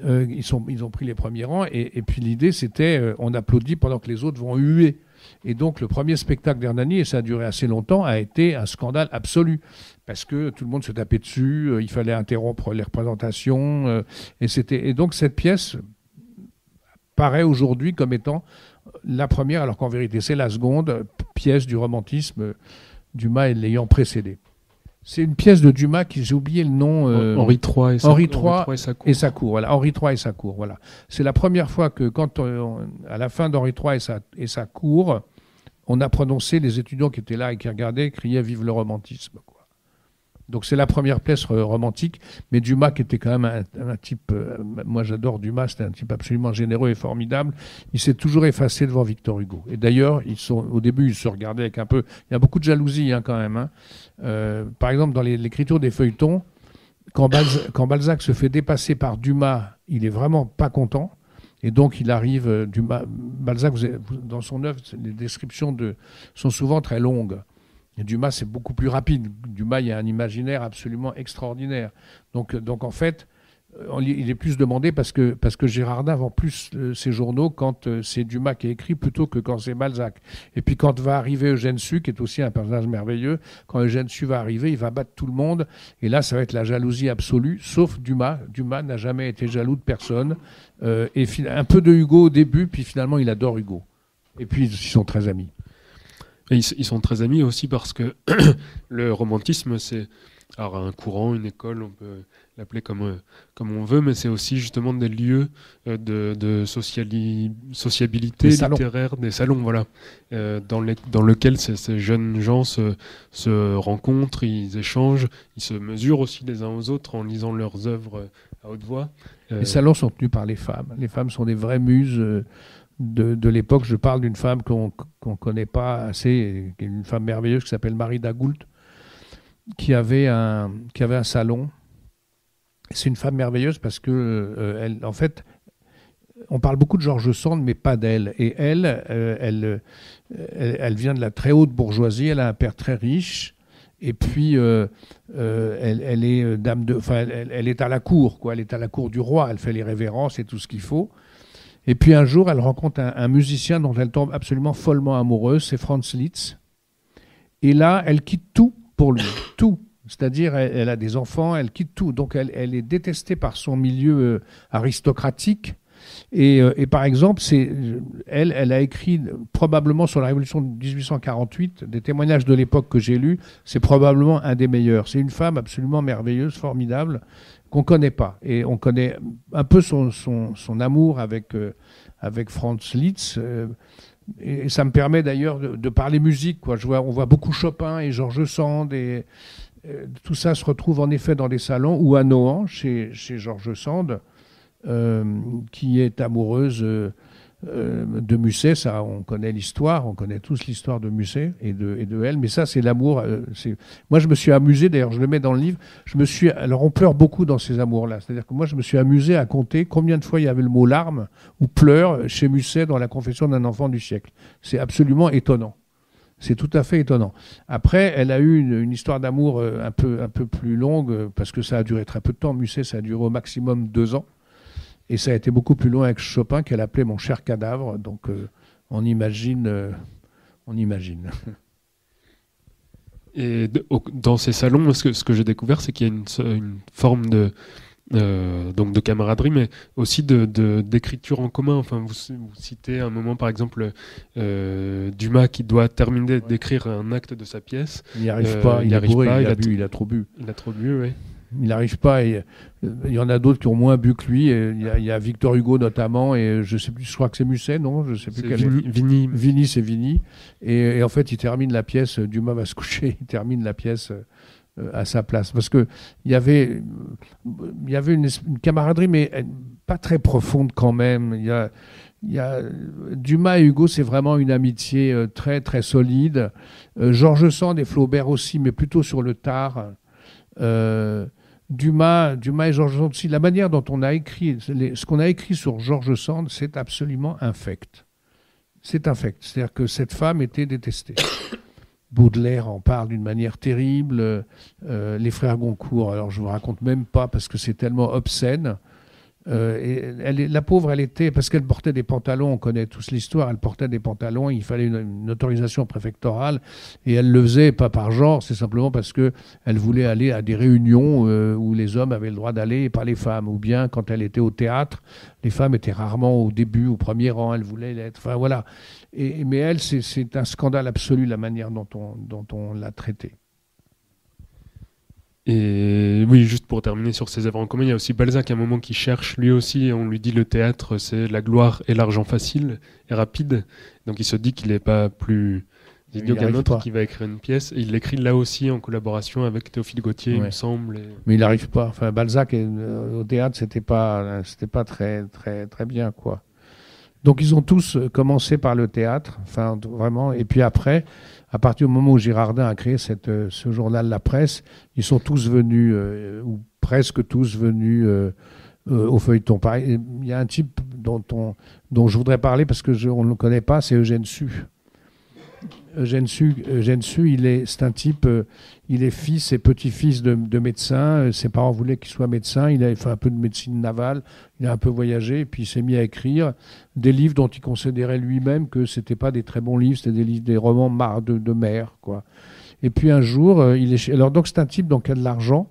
Ils ont pris les premiers rangs et puis l'idée c'était on applaudit pendant que les autres vont huer. Et donc le premier spectacle d'Hernani, et ça a duré assez longtemps, a été un scandale absolu parce que tout le monde se tapait dessus, il fallait interrompre les représentations et donc cette pièce paraît aujourd'hui comme étant la première, alors qu'en vérité c'est la seconde pièce du romantisme, Dumas l'ayant précédée. C'est une pièce de Dumas qui, j'ai oublié le nom... Henri III et sa cour. Voilà, Henri III et sa cour. Voilà. C'est la première fois que, à la fin d'Henri III et sa cour, on a prononcé, les étudiants qui étaient là et qui regardaient, criaient « Vive le romantisme ». Donc c'est la première pièce romantique, mais Dumas qui était quand même un type... moi j'adore Dumas, c'était un type absolument généreux et formidable. Il s'est toujours effacé devant Victor Hugo. Et d'ailleurs, au début, ils se regardaient avec un peu... Il y a beaucoup de jalousie quand même. Hein. Par exemple, dans l'écriture des feuilletons, quand Balzac se fait dépasser par Dumas, il est vraiment pas content. Et donc il arrive... Balzac, dans son œuvre, les descriptions sont souvent très longues. Et Dumas, c'est beaucoup plus rapide. Dumas, il y a un imaginaire absolument extraordinaire. Donc en fait, il est plus demandé parce que Girardin vend plus ses journaux quand c'est Dumas qui écrit plutôt que quand c'est Balzac. Et puis quand va arriver Eugène Sue, qui est aussi un personnage merveilleux, quand Eugène Sue va arriver, il va battre tout le monde. Et là, ça va être la jalousie absolue, sauf Dumas. Dumas n'a jamais été jaloux de personne. Et un peu de Hugo au début, puis finalement, il adore Hugo. Et puis, ils sont très amis. Et ils sont très amis aussi parce que le romantisme, c'est alors un courant, une école, on peut l'appeler comme on veut, mais c'est aussi justement des lieux de sociabilité littéraire, des salons, voilà, dans lesquels ces jeunes gens se rencontrent, ils échangent, ils se mesurent aussi les uns aux autres en lisant leurs œuvres à haute voix. Les salons sont tenus par les femmes. Les femmes sont des vraies muses de l'époque. Je parle d'une femme qu'on connaît pas assez, une femme merveilleuse qui s'appelle Marie Dagoult, qui avait un salon. C'est une femme merveilleuse parce que elle, en fait, on parle beaucoup de George Sand, mais pas d'elle. Et elle vient de la très haute bourgeoisie. Elle a un père très riche. Et puis, elle est dame de, enfin, elle est à la cour, quoi. Elle est à la cour du roi. Elle fait les révérences et tout ce qu'il faut. Et puis un jour, elle rencontre un musicien dont elle tombe absolument follement amoureuse. C'est Franz Liszt. Et là, elle quitte tout pour lui, tout. C'est-à-dire, elle a des enfants, elle quitte tout. Donc, elle est détestée par son milieu aristocratique. Et par exemple, elle a écrit probablement sur la Révolution de 1848, des témoignages de l'époque que j'ai lus, c'est probablement un des meilleurs. C'est une femme absolument merveilleuse, formidable, qu'on ne connaît pas. Et on connaît un peu son amour avec Franz Liszt. Et ça me permet d'ailleurs de parler musique, quoi. On voit beaucoup Chopin et George Sand, et tout ça se retrouve en effet dans les salons ou à Nohant, chez George Sand, qui est amoureuse de Musset. Ça, on connaît l'histoire, on connaît tous l'histoire de Musset et de elle, mais ça, c'est l'amour. Moi, je me suis amusé, d'ailleurs, je le mets dans le livre, alors on pleure beaucoup dans ces amours-là, c'est-à-dire que moi, je me suis amusé à compter combien de fois il y avait le mot larmes ou pleurs chez Musset dans La Confession d'un enfant du siècle. C'est absolument étonnant. C'est tout à fait étonnant. Après, elle a eu une histoire d'amour un peu plus longue, parce que ça a duré très peu de temps. Musset, ça a duré au maximum 2 ans. Et ça a été beaucoup plus long avec Chopin, qu'elle appelait mon cher cadavre. Donc, on imagine. Et dans ces salons, ce que j'ai découvert, c'est qu'il y a une forme donc de camaraderie, mais aussi d'écriture en commun. Enfin, vous citez un moment, par exemple, Dumas qui doit terminer d'écrire un acte de sa pièce. Il n'y arrive pas, il a trop bu. Il a trop bu, oui. Il n'arrive pas. Il y en a d'autres qui ont moins bu que lui. Il y a Victor Hugo notamment, et je sais plus. Je crois que c'est Musset, non? Je sais plus quel. Vigny. Vigny, c'est Vigny. Et en fait, il termine la pièce. Dumas va se coucher. Il termine la pièce à sa place, parce que il y avait une camaraderie, mais pas très profonde quand même. Il y a Dumas et Hugo, c'est vraiment une amitié très très solide. George Sand et Flaubert aussi, mais plutôt sur le tard. Dumas et George Sand aussi. La manière dont on a écrit, ce qu'on a écrit sur George Sand, c'est absolument infect. C'est infect. C'est-à-dire que cette femme était détestée. Baudelaire en parle d'une manière terrible. Les frères Goncourt, alors je ne vous raconte même pas parce que c'est tellement obscène. Et la pauvre, elle était, parce qu'elle portait des pantalons, on connaît tous l'histoire, elle portait des pantalons, il fallait une autorisation préfectorale, et elle le faisait pas par genre, c'est simplement parce qu'elle voulait aller à des réunions où les hommes avaient le droit d'aller et pas les femmes, ou bien quand elle était au théâtre, les femmes étaient rarement au début, au premier rang, elle voulait l'être, enfin voilà. Mais elle, c'est un scandale absolu la manière dont on l'a traitée. Et oui, juste pour terminer sur ses œuvres en commun, il y a aussi Balzac à un moment qui cherche, lui aussi, on lui dit le théâtre c'est la gloire et l'argent facile et rapide, donc il se dit qu'il n'est pas plus idiot qu'un autre qui va écrire une pièce, et il l'écrit là aussi en collaboration avec Théophile Gautier, il me semble. Mais il n'arrive pas, enfin Balzac au théâtre c'était pas très, très, très bien, quoi. Donc ils ont tous commencé par le théâtre, enfin vraiment, et puis après, à partir du moment où Girardin a créé ce journal La Presse, ils sont tous venus, ou presque tous venus au feuilleton. Pareil, il y a un type dont je voudrais parler parce qu'on ne le connaît pas, c'est Eugène Sue. Eugène Sue, c'est un type, il est fils et petit-fils de médecins. Ses parents voulaient qu'il soit médecin. Il avait fait un peu de médecine navale. Il a un peu voyagé. Et puis il s'est mis à écrire des livres dont il considérait lui-même que c'était pas des très bons livres. C'était des livres, des romans de mer, quoi. Et puis un jour, alors donc c'est un type qui a de l'argent.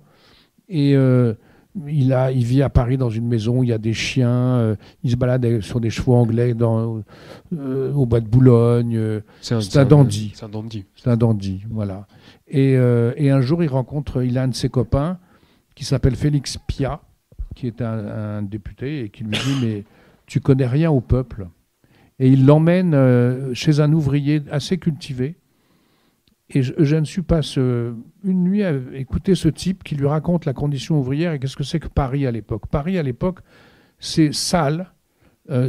Et il vit à Paris dans une maison où il y a des chiens. Il se balade sur des chevaux anglais au bois de Boulogne. C'est un dandy. C'est un dandy, voilà. Et un jour, il a un de ses copains qui s'appelle Félix Piat, qui est un député, et qui lui dit « Mais tu connais rien au peuple ». Et il l'emmène chez un ouvrier assez cultivé. Et Eugène Sue passe une nuit à écouter ce type qui lui raconte la condition ouvrière et qu'est-ce que c'est que Paris à l'époque. Paris à l'époque, c'est sale,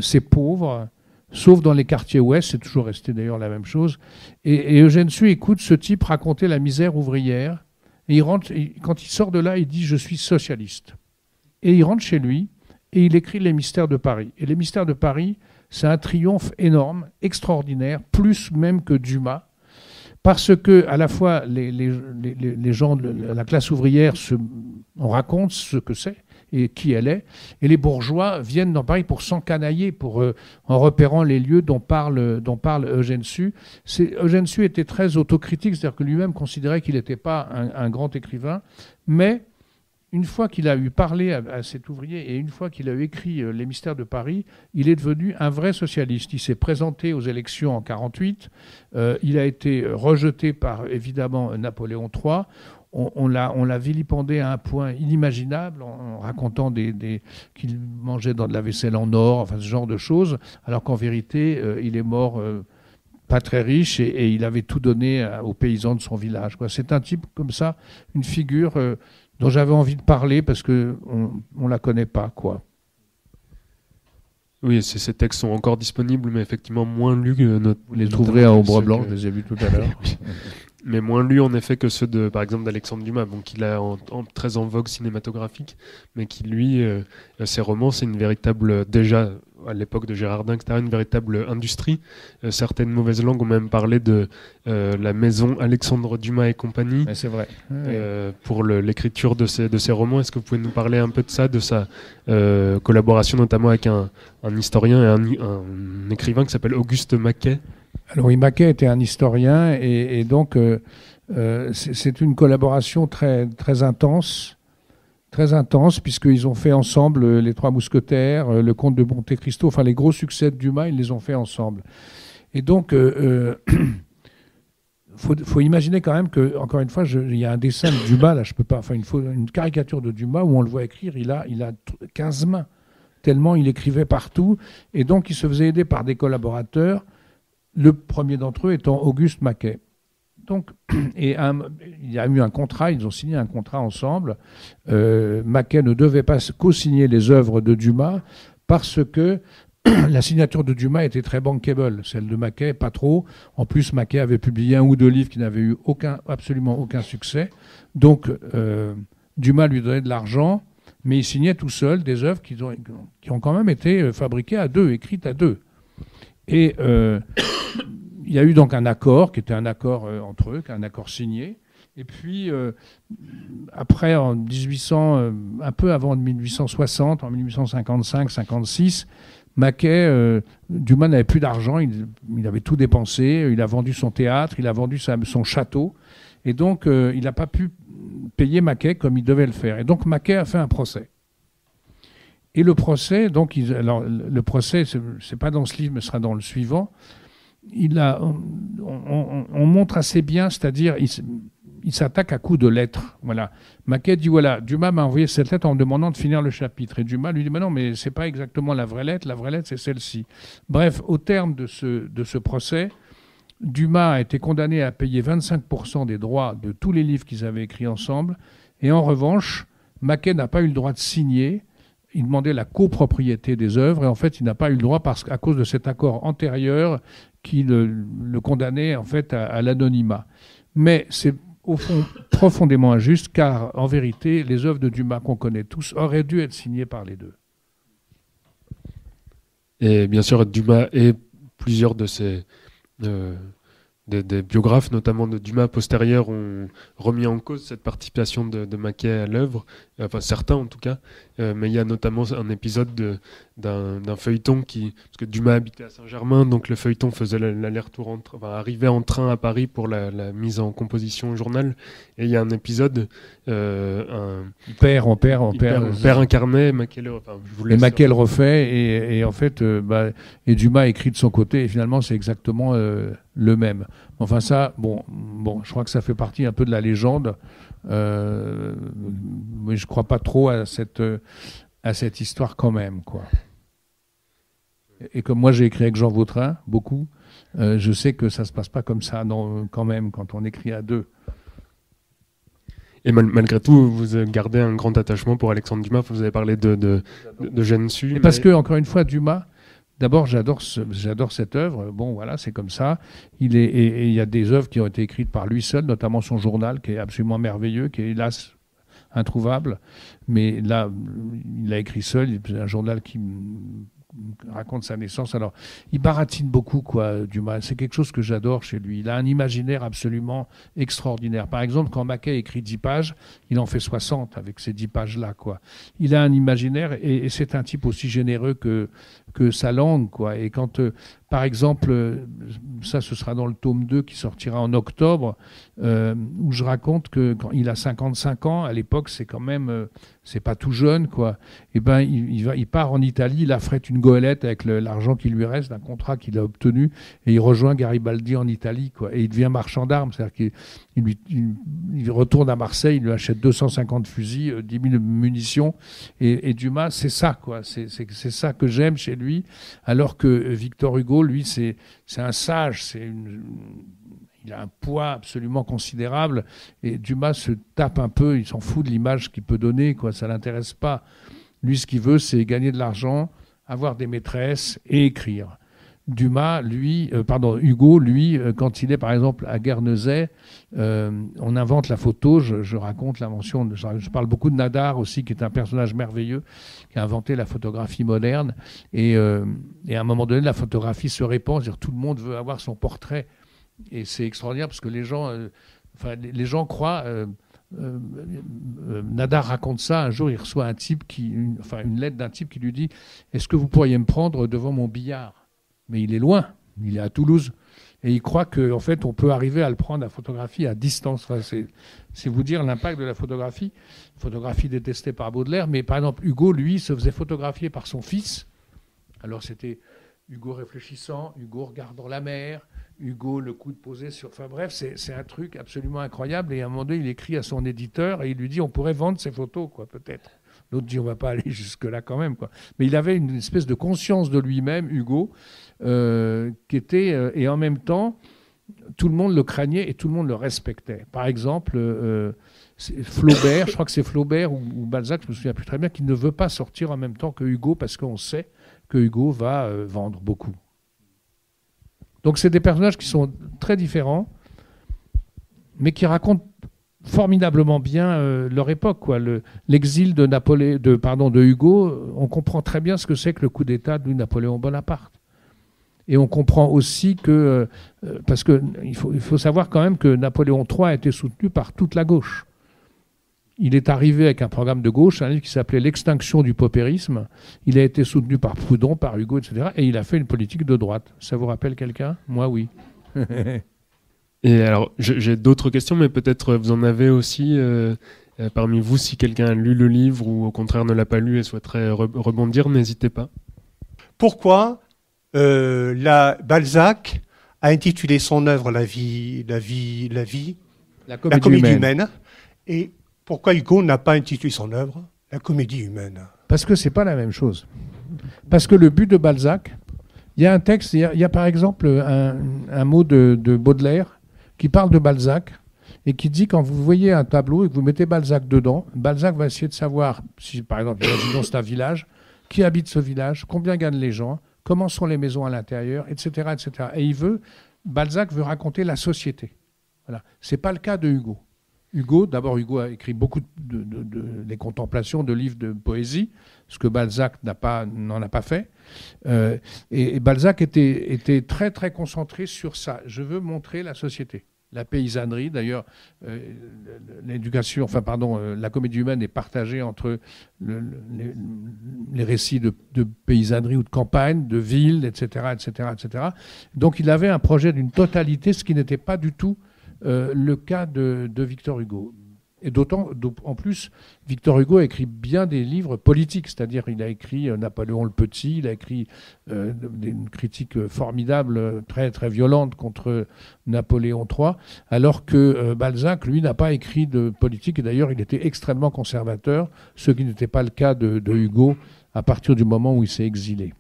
c'est pauvre, sauf dans les quartiers ouest, c'est toujours resté d'ailleurs la même chose. Et Eugène Sue écoute ce type raconter la misère ouvrière. Et quand il sort de là, il dit « Je suis socialiste ». Et il rentre chez lui et il écrit Les Mystères de Paris. Et Les Mystères de Paris, c'est un triomphe énorme, extraordinaire, plus même que Dumas. Parce que à la fois les gens de la classe ouvrière on raconte ce que c'est et qui elle est, et les bourgeois viennent dans Paris pour s'encanailler, en repérant les lieux dont parle Eugène Sue. Eugène Sue était très autocritique, c'est-à-dire que lui-même considérait qu'il n'était pas un grand écrivain, mais une fois qu'il a eu parlé à cet ouvrier et une fois qu'il a eu écrit Les Mystères de Paris, il est devenu un vrai socialiste. Il s'est présenté aux élections en 1948. Il a été rejeté par, évidemment, Napoléon III. On l'a vilipendé à un point inimaginable en racontant qu'il mangeait dans de la vaisselle en or, enfin ce genre de choses, alors qu'en vérité, il est mort pas très riche et il avait tout donné aux paysans de son village, quoi. C'est un type comme ça, une figure dont j'avais envie de parler parce qu'on ne la connaît pas, quoi. Oui, ces textes sont encore disponibles, mais effectivement moins lus que notre... Vous les trouverez à Ombre Blanche, je les ai vus tout à l'heure. Mais moins lus en effet que ceux par exemple d'Alexandre Dumas, bon, qu'il a très en vogue cinématographique, mais qui lui, ses romans, c'est une véritable, déjà à l'époque de Gérardin, etc., une véritable industrie. Certaines mauvaises langues ont même parlé de la maison Alexandre Dumas et compagnie. C'est vrai. Pour l'écriture de ces romans. Est-ce que vous pouvez nous parler un peu de ça, de sa collaboration notamment avec un historien et un écrivain qui s'appelle Auguste Maquet? Alors, oui, Maquet était un historien et donc c'est une collaboration très, très intense, puisqu'ils ont fait ensemble Les Trois Mousquetaires, Le Comte de Monte Cristo, enfin les gros succès de Dumas, ils les ont fait ensemble. Et donc, faut imaginer quand même que, encore une fois, il y a un dessin de Dumas, là, je peux pas, enfin une caricature de Dumas où on le voit écrire, il a 15 mains, tellement il écrivait partout, et donc il se faisait aider par des collaborateurs. Le premier d'entre eux étant Auguste Maquet. Donc, il y a eu un contrat, ils ont signé un contrat ensemble. Maquet ne devait pas co-signer les œuvres de Dumas parce que la signature de Dumas était très bankable, celle de Maquet, pas trop. En plus, Maquet avait publié un ou deux livres qui n'avaient eu absolument aucun succès. Donc, Dumas lui donnait de l'argent, mais il signait tout seul des œuvres qui ont quand même été fabriquées à deux, écrites à deux. Et il y a eu donc un accord, qui était un accord entre eux, un accord signé. Et puis, après, en 1800, un peu avant 1860, en 1855-56, Maquet, Dumas n'avait plus d'argent, il avait tout dépensé, il a vendu son théâtre, il a vendu son château, et donc il n'a pas pu payer Maquet comme il devait le faire. Et donc Maquet a fait un procès. Et le procès, donc, le procès, c'est pas dans ce livre, mais ce sera dans le suivant. On montre assez bien, c'est-à-dire, il s'attaque à coups de lettres. Voilà. Maquet dit voilà, Dumas m'a envoyé cette lettre en me demandant de finir le chapitre. Et Dumas lui dit mais non, mais c'est pas exactement la vraie lettre c'est celle-ci. Bref, au terme de ce procès, Dumas a été condamné à payer 25% des droits de tous les livres qu'ils avaient écrits ensemble. Et en revanche, Maquet n'a pas eu le droit de signer. Il demandait la copropriété des œuvres et en fait, il n'a pas eu le droit à cause de cet accord antérieur qui le condamnait en fait à l'anonymat. Mais c'est au fond profondément injuste car en vérité, les œuvres de Dumas qu'on connaît tous auraient dû être signées par les deux. Et bien sûr, Dumas et plusieurs de ses des biographes, notamment de Dumas postérieurs, ont remis en cause cette participation de Maquet à l'œuvre, enfin certains en tout cas, mais il y a notamment un épisode d'un feuilleton parce que Dumas habitait à Saint-Germain, donc le feuilleton faisait l'aller-retour, arrivait en train à Paris pour la mise en composition au journal, et il y a un épisode, père incarné, Maquet le refait, et en fait, et Dumas écrit de son côté, et finalement c'est exactement le même. Enfin ça, bon, je crois que ça fait partie un peu de la légende, mais je crois pas trop à cette histoire quand même, quoi. Et comme moi j'ai écrit avec Jean Vautrin, beaucoup, je sais que ça se passe pas comme ça quand même quand on écrit à deux. Et malgré tout, vous gardez un grand attachement pour Alexandre Dumas. Vous avez parlé de Gensu. Parce que, encore une fois, Dumas, d'abord, j'adore cette œuvre. Bon, voilà, c'est comme ça. Et il y a des œuvres qui ont été écrites par lui seul, notamment son journal, qui est absolument merveilleux, qui est hélas introuvable. Mais là, il l'a écrit seul. C'est un journal qui raconte sa naissance. Alors, il baratine beaucoup, quoi, Dumas. C'est quelque chose que j'adore chez lui. Il a un imaginaire absolument extraordinaire. Par exemple, quand Maquet écrit 10 pages, il en fait 60 avec ces 10 pages-là, quoi. Il a un imaginaire et c'est un type aussi généreux que sa langue, quoi. Et quand, par exemple, ça, ce sera dans le tome 2 qui sortira en octobre, où je raconte que quand il a 55 ans, à l'époque, c'est quand même, c'est pas tout jeune, quoi. Et ben, il part en Italie, il affrète une goélette avec l'argent qui lui reste d'un contrat qu'il a obtenu, et il rejoint Garibaldi en Italie, quoi. Et il devient marchand d'armes, c'est-à-dire qu'il retourne à Marseille, il lui achète 250 fusils, 10 000 munitions, et Dumas, c'est ça, quoi. C'est ça que j'aime chez lui, alors que Victor Hugo, lui, c'est un sage, il a un poids absolument considérable, et Dumas se tape un peu, il s'en fout de l'image qu'il peut donner, quoi, ça l'intéresse pas. Lui, ce qu'il veut, c'est gagner de l'argent, avoir des maîtresses et écrire. Hugo, lui, quand il est par exemple à Guernesey, on invente la photo, je raconte l'invention, je parle beaucoup de Nadar aussi, qui est un personnage merveilleux, qui a inventé la photographie moderne, et à un moment donné, la photographie se répand, c'est-à-dire tout le monde veut avoir son portrait, et c'est extraordinaire parce que les gens croient... Nadar raconte ça, un jour il reçoit une lettre d'un type qui lui dit « Est-ce que vous pourriez me prendre devant mon billard ?» Mais il est loin, il est à Toulouse. Et il croit qu'en fait, on peut arriver à le prendre à photographie à distance. Enfin, c'est vous dire l'impact de la photographie détestée par Baudelaire. Mais par exemple, Hugo, lui, se faisait photographier par son fils. Alors c'était Hugo réfléchissant, Hugo regardant la mer, Hugo le coude posé sur... Enfin bref, c'est un truc absolument incroyable. Et à un moment donné, il écrit à son éditeur et il lui dit « On pourrait vendre ces photos, quoi, peut-être ». L'autre dit « On ne va pas aller jusque-là quand même, quoi ». Mais il avait une espèce de conscience de lui-même, Hugo, qui était... et en même temps, tout le monde le craignait et tout le monde le respectait. Par exemple, Flaubert, je crois que c'est Flaubert ou Balzac, je ne me souviens plus très bien, qui ne veut pas sortir en même temps que Hugo parce qu'on sait que Hugo va vendre beaucoup. Donc c'est des personnages qui sont très différents, mais qui racontent formidablement bien leur époque, quoi. L'exil de Hugo, on comprend très bien ce que c'est que le coup d'État de Napoléon Bonaparte. Et on comprend aussi que, parce qu'il faut savoir quand même que Napoléon III a été soutenu par toute la gauche. Il est arrivé avec un programme de gauche, un livre qui s'appelait L'extinction du paupérisme. Il a été soutenu par Proudhon, par Hugo, etc. Et il a fait une politique de droite. Ça vous rappelle quelqu'un ? Moi, oui. Et alors, j'ai d'autres questions, mais peut-être vous en avez aussi parmi vous. Si quelqu'un a lu le livre ou au contraire ne l'a pas lu et souhaiterait rebondir, n'hésitez pas. Pourquoi Balzac a intitulé son œuvre La comédie humaine. Et pourquoi Hugo n'a pas intitulé son œuvre La comédie humaine? Parce que c'est pas la même chose. Parce que le but de Balzac, il y a un texte, il y a par exemple un mot de Baudelaire qui parle de Balzac et qui dit quand vous voyez un tableau et que vous mettez Balzac dedans, Balzac va essayer de savoir, si par exemple, imaginons c'est un village, qui habite ce village, combien gagnent les gens, comment sont les maisons à l'intérieur, etc., etc. Et Balzac veut raconter la société. Voilà. C'est pas le cas de Hugo. Hugo. D'abord, Hugo a écrit beaucoup des contemplations, de livres de poésie, ce que Balzac n'en a pas fait. Et Balzac était très, très concentré sur ça. Je veux montrer la société. La paysannerie, d'ailleurs, la comédie humaine est partagée entre les récits de paysannerie ou de campagne, de ville, etc., etc., etc. Donc il avait un projet d'une totalité, ce qui n'était pas du tout le cas de Victor Hugo. Et en plus, Victor Hugo a écrit bien des livres politiques, c'est-à-dire il a écrit Napoléon le Petit, il a écrit une critique formidable, très, très violente contre Napoléon III, alors que Balzac, lui, n'a pas écrit de politique, et d'ailleurs il était extrêmement conservateur, ce qui n'était pas le cas de Hugo à partir du moment où il s'est exilé.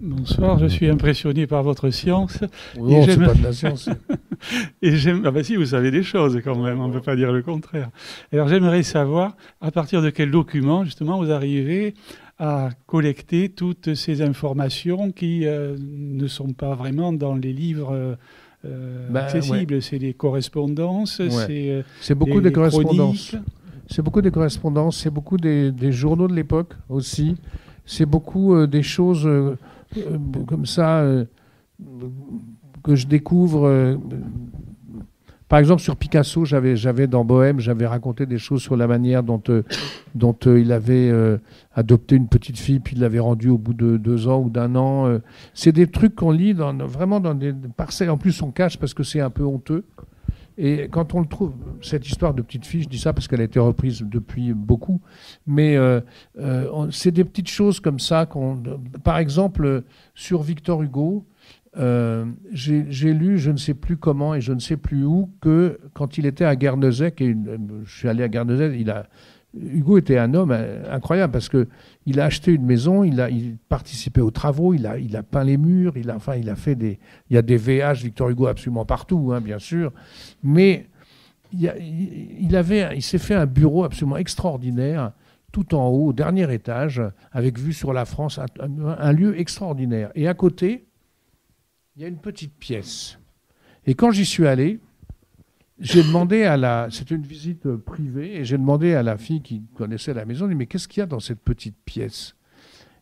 Bonsoir, je suis impressionné par votre science. Non, c'est pas de la science. Ah ben si, vous savez des choses quand même, on ne peut pas dire le contraire. Alors j'aimerais savoir, à partir de quel document, justement, vous arrivez à collecter toutes ces informations qui ne sont pas vraiment dans les livres accessibles. Ouais. C'est des correspondances, ouais. C'est beaucoup des correspondances. C'est beaucoup des correspondances, c'est beaucoup des journaux de l'époque aussi. C'est beaucoup des choses comme ça que je découvre. Par exemple, sur Picasso, j'avais dans Bohème, j'avais raconté des choses sur la manière dont il avait adopté une petite fille, puis il l'avait rendue au bout de 2 ans ou d'1 an. C'est des trucs qu'on lit vraiment dans des parcelles. En plus, on cache parce que c'est un peu honteux. Et quand on le trouve, cette histoire de petite fille, je dis ça parce qu'elle a été reprise depuis beaucoup, mais c'est des petites choses comme ça. Par exemple, sur Victor Hugo, j'ai lu, je ne sais plus comment et je ne sais plus où, que quand il était à Guernesey, je suis allé à Guernesey, Hugo était un homme incroyable parce qu'il a acheté une maison, il participait aux travaux, il a peint les murs, il a fait il y a des VH Victor Hugo absolument partout, hein, bien sûr, mais il s'est fait un bureau absolument extraordinaire, tout en haut, au dernier étage, avec vue sur la France, un lieu extraordinaire. Et à côté, il y a une petite pièce. Et quand j'y suis allé, j'ai demandé c'était une visite privée, et j'ai demandé à la fille qui connaissait la maison, mais qu'est-ce qu'il y a dans cette petite pièce?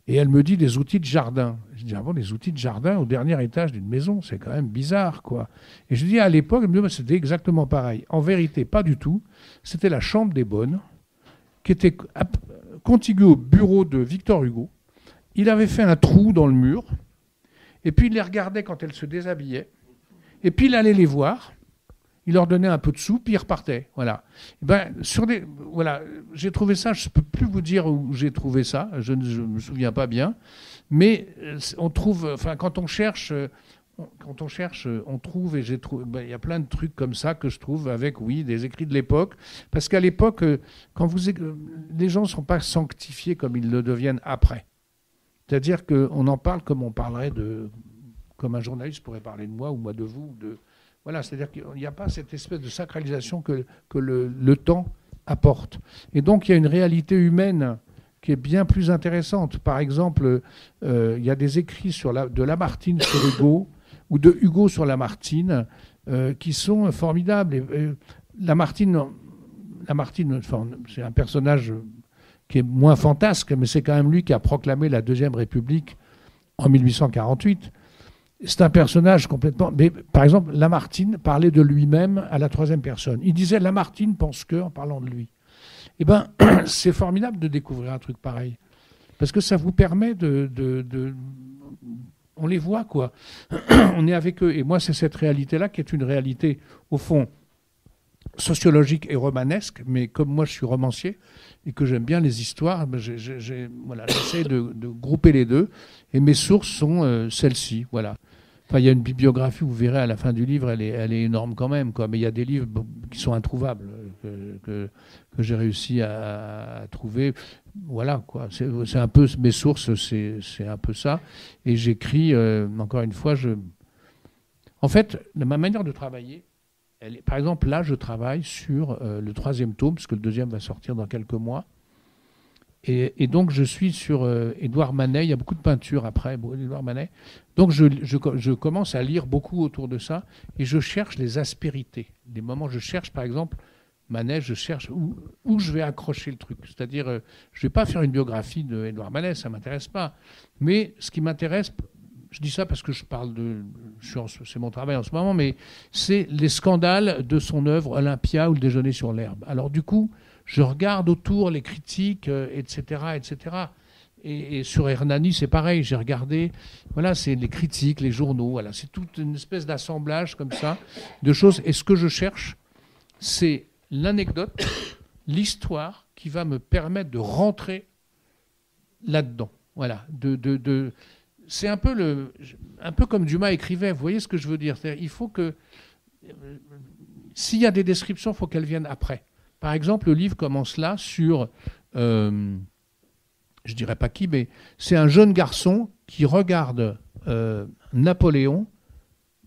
Et elle me dit des outils de jardin. Je dis, ah bon, des outils de jardin au dernier étage d'une maison, c'est quand même bizarre, quoi. Et je dis, à l'époque, elle me dit, c'était exactement pareil. En vérité, pas du tout. C'était la chambre des bonnes, qui était contiguë au bureau de Victor Hugo. Il avait fait un trou dans le mur, et puis il les regardait quand elles se déshabillaient, et puis il allait les voir. Il leur donnait un peu de sous, puis il repartait. Voilà. Voilà, j'ai trouvé ça, je ne peux plus vous dire où j'ai trouvé ça, je ne me souviens pas bien, mais on trouve, quand on cherche, on trouve, et j'ai trouvé, y a plein de trucs comme ça que je trouve avec, oui, des écrits de l'époque, parce qu'à l'époque, les gens ne sont pas sanctifiés comme ils le deviennent après. C'est-à-dire qu'on en parle comme on parlerait comme un journaliste pourrait parler de moi, ou moi de vous, Voilà, c'est-à-dire qu'il n'y a pas cette espèce de sacralisation que le temps apporte. Et donc, il y a une réalité humaine qui est bien plus intéressante. Par exemple, il y a des écrits de Lamartine sur Hugo, ou de Hugo sur Lamartine, qui sont formidables. Et Lamartine, c'est un personnage qui est moins fantasque, mais c'est quand même lui qui a proclamé la Deuxième République en 1848. C'est un personnage complètement... Mais, par exemple, Lamartine parlait de lui-même à la 3e personne. Il disait « Lamartine pense que » en parlant de lui. Eh bien, c'est formidable de découvrir un truc pareil. Parce que ça vous permet on les voit, quoi. On est avec eux. Et moi, c'est cette réalité-là qui est une réalité, au fond, sociologique et romanesque. Mais comme moi, je suis romancier et que j'aime bien les histoires, j'essaie de grouper les deux. Et mes sources sont celles-ci, voilà. Enfin, il y a une bibliographie, vous verrez à la fin du livre, elle est énorme quand même, quoi. Mais il y a des livres qui sont introuvables, que j'ai réussi à trouver. Voilà, quoi. C'est un peu mes sources, c'est un peu ça. Et j'écris, encore une fois, en fait, ma manière de travailler, par exemple, là, je travaille sur le 3e tome, parce que le 2e va sortir dans quelques mois. Et donc, je suis sur Édouard Manet. Il y a beaucoup de peintures après, Édouard Manet. Donc, je commence à lire beaucoup autour de ça et je cherche les aspérités. Des moments, je cherche, par exemple, Manet, je cherche où je vais accrocher le truc. C'est-à-dire, je ne vais pas faire une biographie d'Édouard Manet, ça ne m'intéresse pas. Mais ce qui m'intéresse, je dis ça parce que c'est mon travail en ce moment, mais c'est les scandales de son œuvre Olympia ou Le déjeuner sur l'herbe. Alors du coup, je regarde autour les critiques, etc., etc. Et sur Hernani, c'est pareil. J'ai regardé, voilà, c'est les critiques, les journaux. Voilà, c'est toute une espèce d'assemblage comme ça de choses. Et ce que je cherche, c'est l'anecdote, l'histoire qui va me permettre de rentrer là-dedans. Voilà, c'est un peu comme Dumas écrivait. Vous voyez ce que je veux dire? C'est-à-dire, il faut que s'il y a des descriptions, il faut qu'elles viennent après. Par exemple, le livre commence là sur, je dirais pas qui, mais c'est un jeune garçon qui regarde Napoléon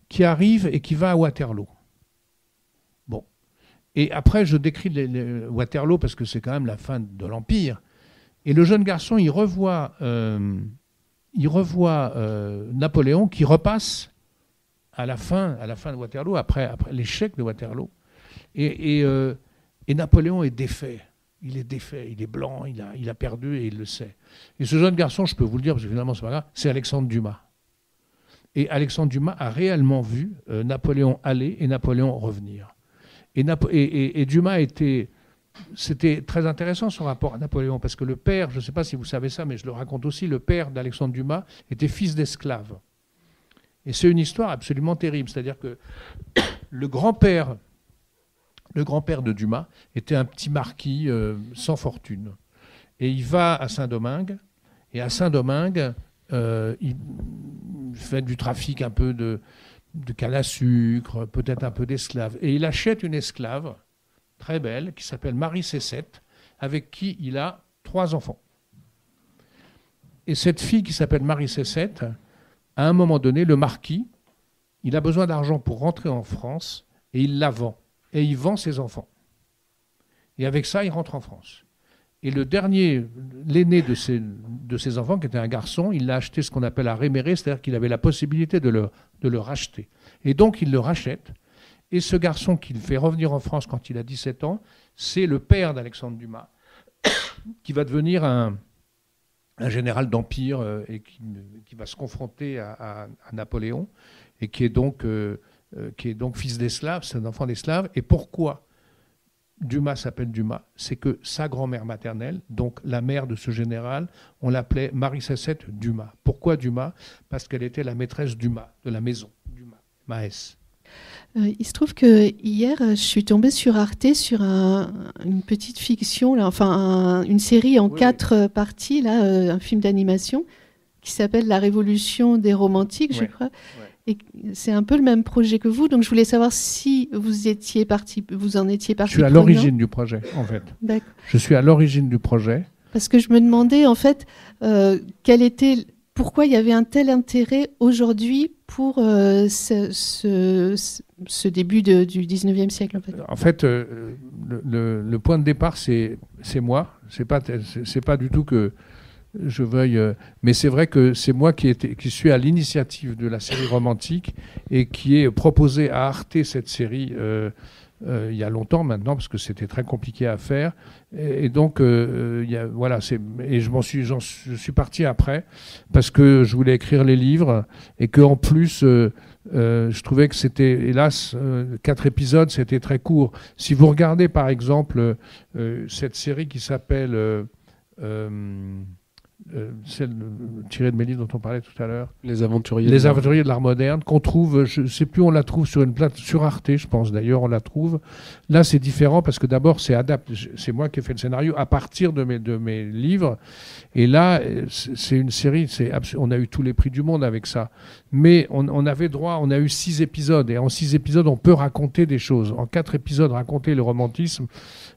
qui arrive et qui va à Waterloo. Bon. Et après, je décris Waterloo parce que c'est quand même la fin de l'Empire. Et le jeune garçon, il revoit Napoléon qui repasse à la fin de Waterloo, après l'échec de Waterloo. Et Napoléon est défait. Il est défait, il est blanc, il a perdu et il le sait. Et ce jeune garçon, je peux vous le dire, parce que finalement, c'est pas grave, c'est Alexandre Dumas. Et Alexandre Dumas a réellement vu Napoléon aller et Napoléon revenir. Et Dumas c'était très intéressant son rapport à Napoléon, parce que le père, je ne sais pas si vous savez ça, mais je le raconte aussi, le père d'Alexandre Dumas était fils d'esclave. Et c'est une histoire absolument terrible. C'est-à-dire que le grand-père de Dumas était un petit marquis sans fortune. Et il va à Saint-Domingue, et à Saint-Domingue, il fait du trafic un peu de canne à sucre, peut-être un peu d'esclaves. Et il achète une esclave très belle qui s'appelle Marie Cécette, avec qui il a 3 enfants. Et cette fille qui s'appelle Marie Cécette, à un moment donné, le marquis, il a besoin d'argent pour rentrer en France et il la vend. Et il vend ses enfants. Et avec ça, il rentre en France. Et l'aîné de ses enfants, qui était un garçon, il l'a acheté ce qu'on appelle à réméré, c'est-à-dire qu'il avait la possibilité de le racheter. Et donc, il le rachète. Et ce garçon qu'il fait revenir en France quand il a 17 ans, c'est le père d'Alexandre Dumas, qui va devenir un général d'Empire et qui va se confronter à Napoléon, et qui est donc fils d'esclave, c'est un enfant d'esclave. Et pourquoi Dumas s'appelle Dumas? C'est que sa grand-mère maternelle, donc la mère de ce général, on l'appelait Marie Cécette Dumas. Pourquoi Dumas? Parce qu'elle était la maîtresse Dumas, de la maison Dumas, Maès. Il se trouve que hier, je suis tombée sur Arte sur une petite fiction, là, enfin une série en 4 parties, là, un film d'animation qui s'appelle La Révolution des Romantiques, je crois. Ouais. Et c'est un peu le même projet que vous, donc je voulais savoir si vous en étiez partie. Je suis à l'origine du projet, en fait. D'accord. Je suis à l'origine du projet. Parce que je me demandais, en fait, pourquoi il y avait un tel intérêt aujourd'hui pour ce début du 19e siècle, en fait. En fait, le point de départ, c'est moi. C'est pas du tout que je veuille... mais c'est vrai que c'est moi qui suis à l'initiative de la série romantique et qui ai proposé à Arte cette série il y a longtemps maintenant, parce que c'était très compliqué à faire. Et donc, voilà, et je suis parti après, parce que je voulais écrire les livres, et qu'en plus, je trouvais que c'était, hélas, 4 épisodes, c'était très court. Si vous regardez, par exemple, cette série qui s'appelle... celle tirée de mes livres dont on parlait tout à l'heure, Les Aventuriers de l'Art moderne, qu'on trouve, je ne sais plus, on la trouve sur Arte, je pense d'ailleurs, on la trouve. Là, c'est différent parce que d'abord, c'est moi qui ai fait le scénario à partir de mes livres. Et là, c'est une série, on a eu tous les prix du monde avec ça. Mais on avait droit, on a eu 6 épisodes. Et en 6 épisodes, on peut raconter des choses. En 4 épisodes, raconter le romantisme,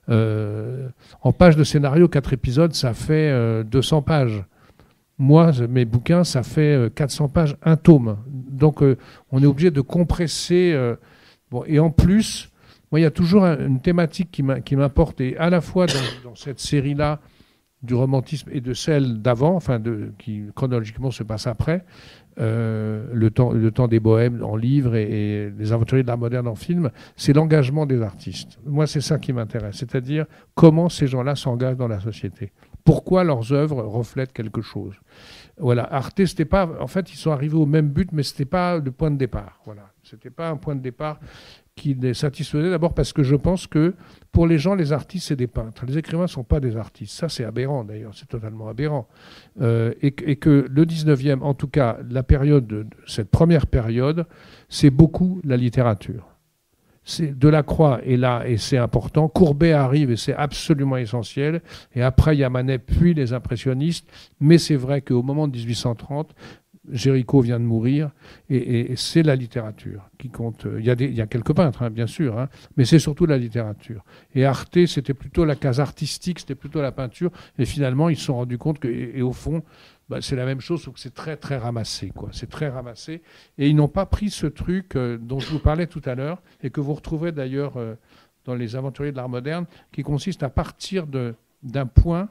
en pages de scénario, 4 épisodes, ça fait 200 pages. Moi, mes bouquins, ça fait 400 pages, un tome. Donc, on est obligé de compresser. Et en plus, moi, il y a toujours une thématique qui m'importe. Et à la fois dans cette série-là, du romantisme et de celle d'avant, enfin qui chronologiquement se passe après, le temps des bohèmes en livre et les aventuriers de l'art moderne en film, c'est l'engagement des artistes. Moi, c'est ça qui m'intéresse, c'est-à-dire comment ces gens-là s'engagent dans la société. Pourquoi leurs œuvres reflètent quelque chose. Voilà, Arte, c'était pas, en fait, ils sont arrivés au même but, mais c'était pas le point de départ. Voilà, c'était pas un point de départ qui les satisfaisait, d'abord parce que je pense que pour les gens, les artistes, c'est des peintres. Les écrivains ne sont pas des artistes. Ça, c'est aberrant d'ailleurs, c'est totalement aberrant. Et que le 19e, en tout cas, la période, cette première période, c'est beaucoup la littérature. Delacroix est là et c'est important. Courbet arrive et c'est absolument essentiel. Et après, il y a Manet, puis les impressionnistes. Mais c'est vrai qu'au moment de 1830, Géricault vient de mourir et c'est la littérature qui compte. Il y a quelques peintres, hein, bien sûr, hein, mais c'est surtout la littérature. Et Arte, c'était plutôt la case artistique, c'était plutôt la peinture. Et finalement, ils se sont rendus compte que, et au fond, c'est la même chose, sauf que c'est très, très ramassé, quoi. C'est très ramassé. Et ils n'ont pas pris ce truc dont je vous parlais tout à l'heure, et que vous retrouverez d'ailleurs dans les aventuriers de l'art moderne, qui consiste à partir d'un point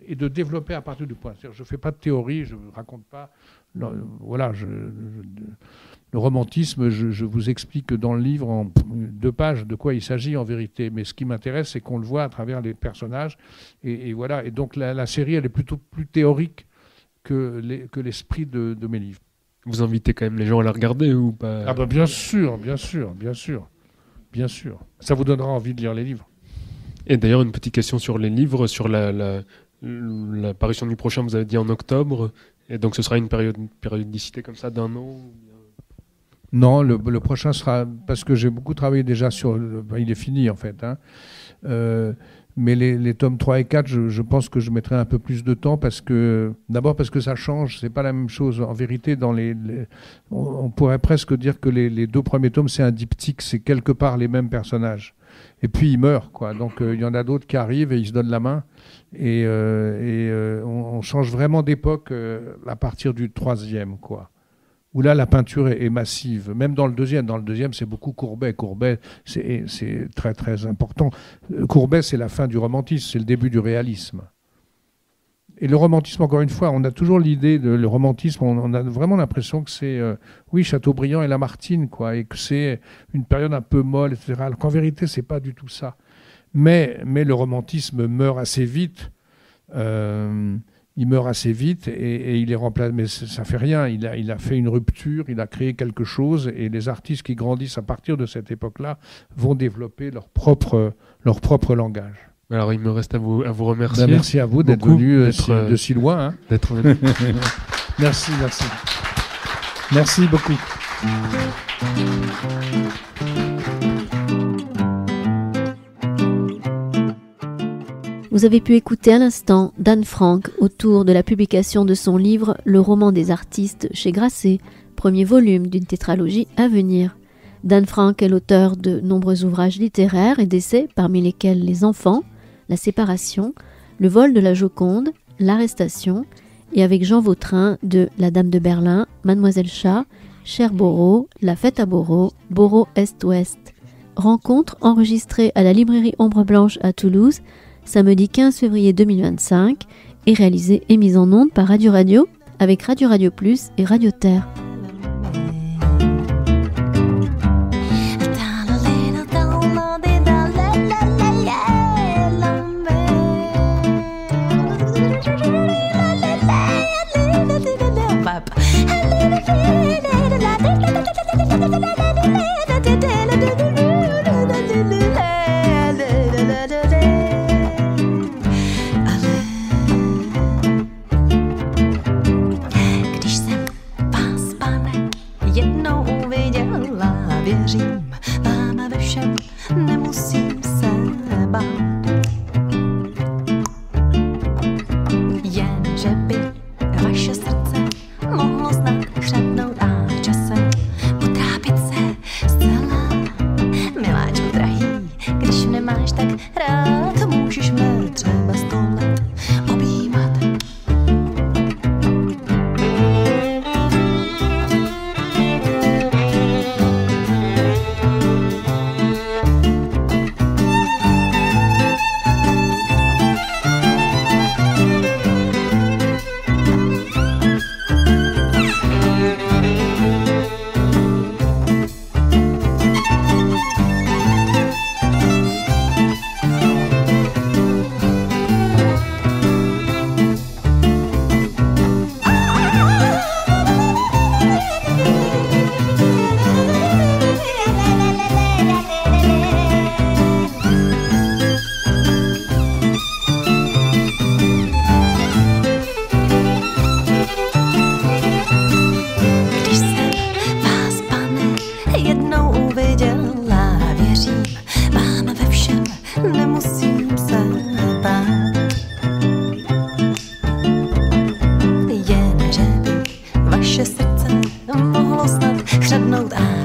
et de développer à partir du point. C'est-à-dire, je ne fais pas de théorie, je ne raconte pas. Voilà, le romantisme, je vous explique dans le livre en 2 pages de quoi il s'agit en vérité. Mais ce qui m'intéresse, c'est qu'on le voit à travers les personnages. Et voilà. Et donc la série, elle est plutôt plus théorique que l'esprit de mes livres. Vous invitez quand même les gens à la regarder ou pas? Ah ben bien sûr, bien sûr, bien sûr, bien sûr. Ça vous donnera envie de lire les livres. Et d'ailleurs, une petite question sur les livres, sur la parution du prochain, vous avez dit en octobre, et donc ce sera une périodicité comme ça d'1 an? Non, le prochain sera, parce que j'ai beaucoup travaillé déjà sur, il est fini en fait, hein. Mais les tomes 3 et 4, je pense que je mettrai un peu plus de temps d'abord parce que ça change, c'est pas la même chose. En vérité, on pourrait presque dire que les 2 premiers tomes, c'est un diptyque, c'est quelque part les mêmes personnages. Et puis ils meurent, quoi. Donc il y en a d'autres qui arrivent et ils se donnent la main. Et on change vraiment d'époque à partir du 3e, quoi. Où là, la peinture est massive. Même dans le 2e. Dans le 2e, c'est beaucoup Courbet. Courbet, c'est très, très important. Courbet, c'est la fin du romantisme, c'est le début du réalisme. Et le romantisme, encore une fois, on a toujours l'idée de le romantisme, on a vraiment l'impression que c'est, oui, Chateaubriand et Lamartine, quoi, et que c'est une période un peu molle, etc. Alors qu'en vérité, c'est pas du tout ça. Mais le romantisme meurt assez vite. Il meurt assez vite et il est remplacé. Mais ça fait rien. Il a fait une rupture, il a créé quelque chose et les artistes qui grandissent à partir de cette époque-là vont développer leur propre langage. Alors il me reste à vous remercier. Merci à vous d'être venu de si loin. Hein. D'être venu. Merci. Merci beaucoup. Vous avez pu écouter à l'instant Dan Frank autour de la publication de son livre Le roman des artistes chez Grasset, premier volume d'une tétralogie à venir. Dan Frank est l'auteur de nombreux ouvrages littéraires et d'essais, parmi lesquels Les enfants, La séparation, Le vol de la Joconde, L'arrestation, et avec Jean Vautrin de La Dame de Berlin, Mademoiselle Chat, Cherbourg, La fête à Bourreau, Bourreau Est-Ouest. Rencontre enregistrée à la librairie Ombre Blanche à Toulouse, samedi 15 février 2025, et réalisée et mise en onde par Radio Radio, avec Radio Radio Plus et Radio Terre. should know that.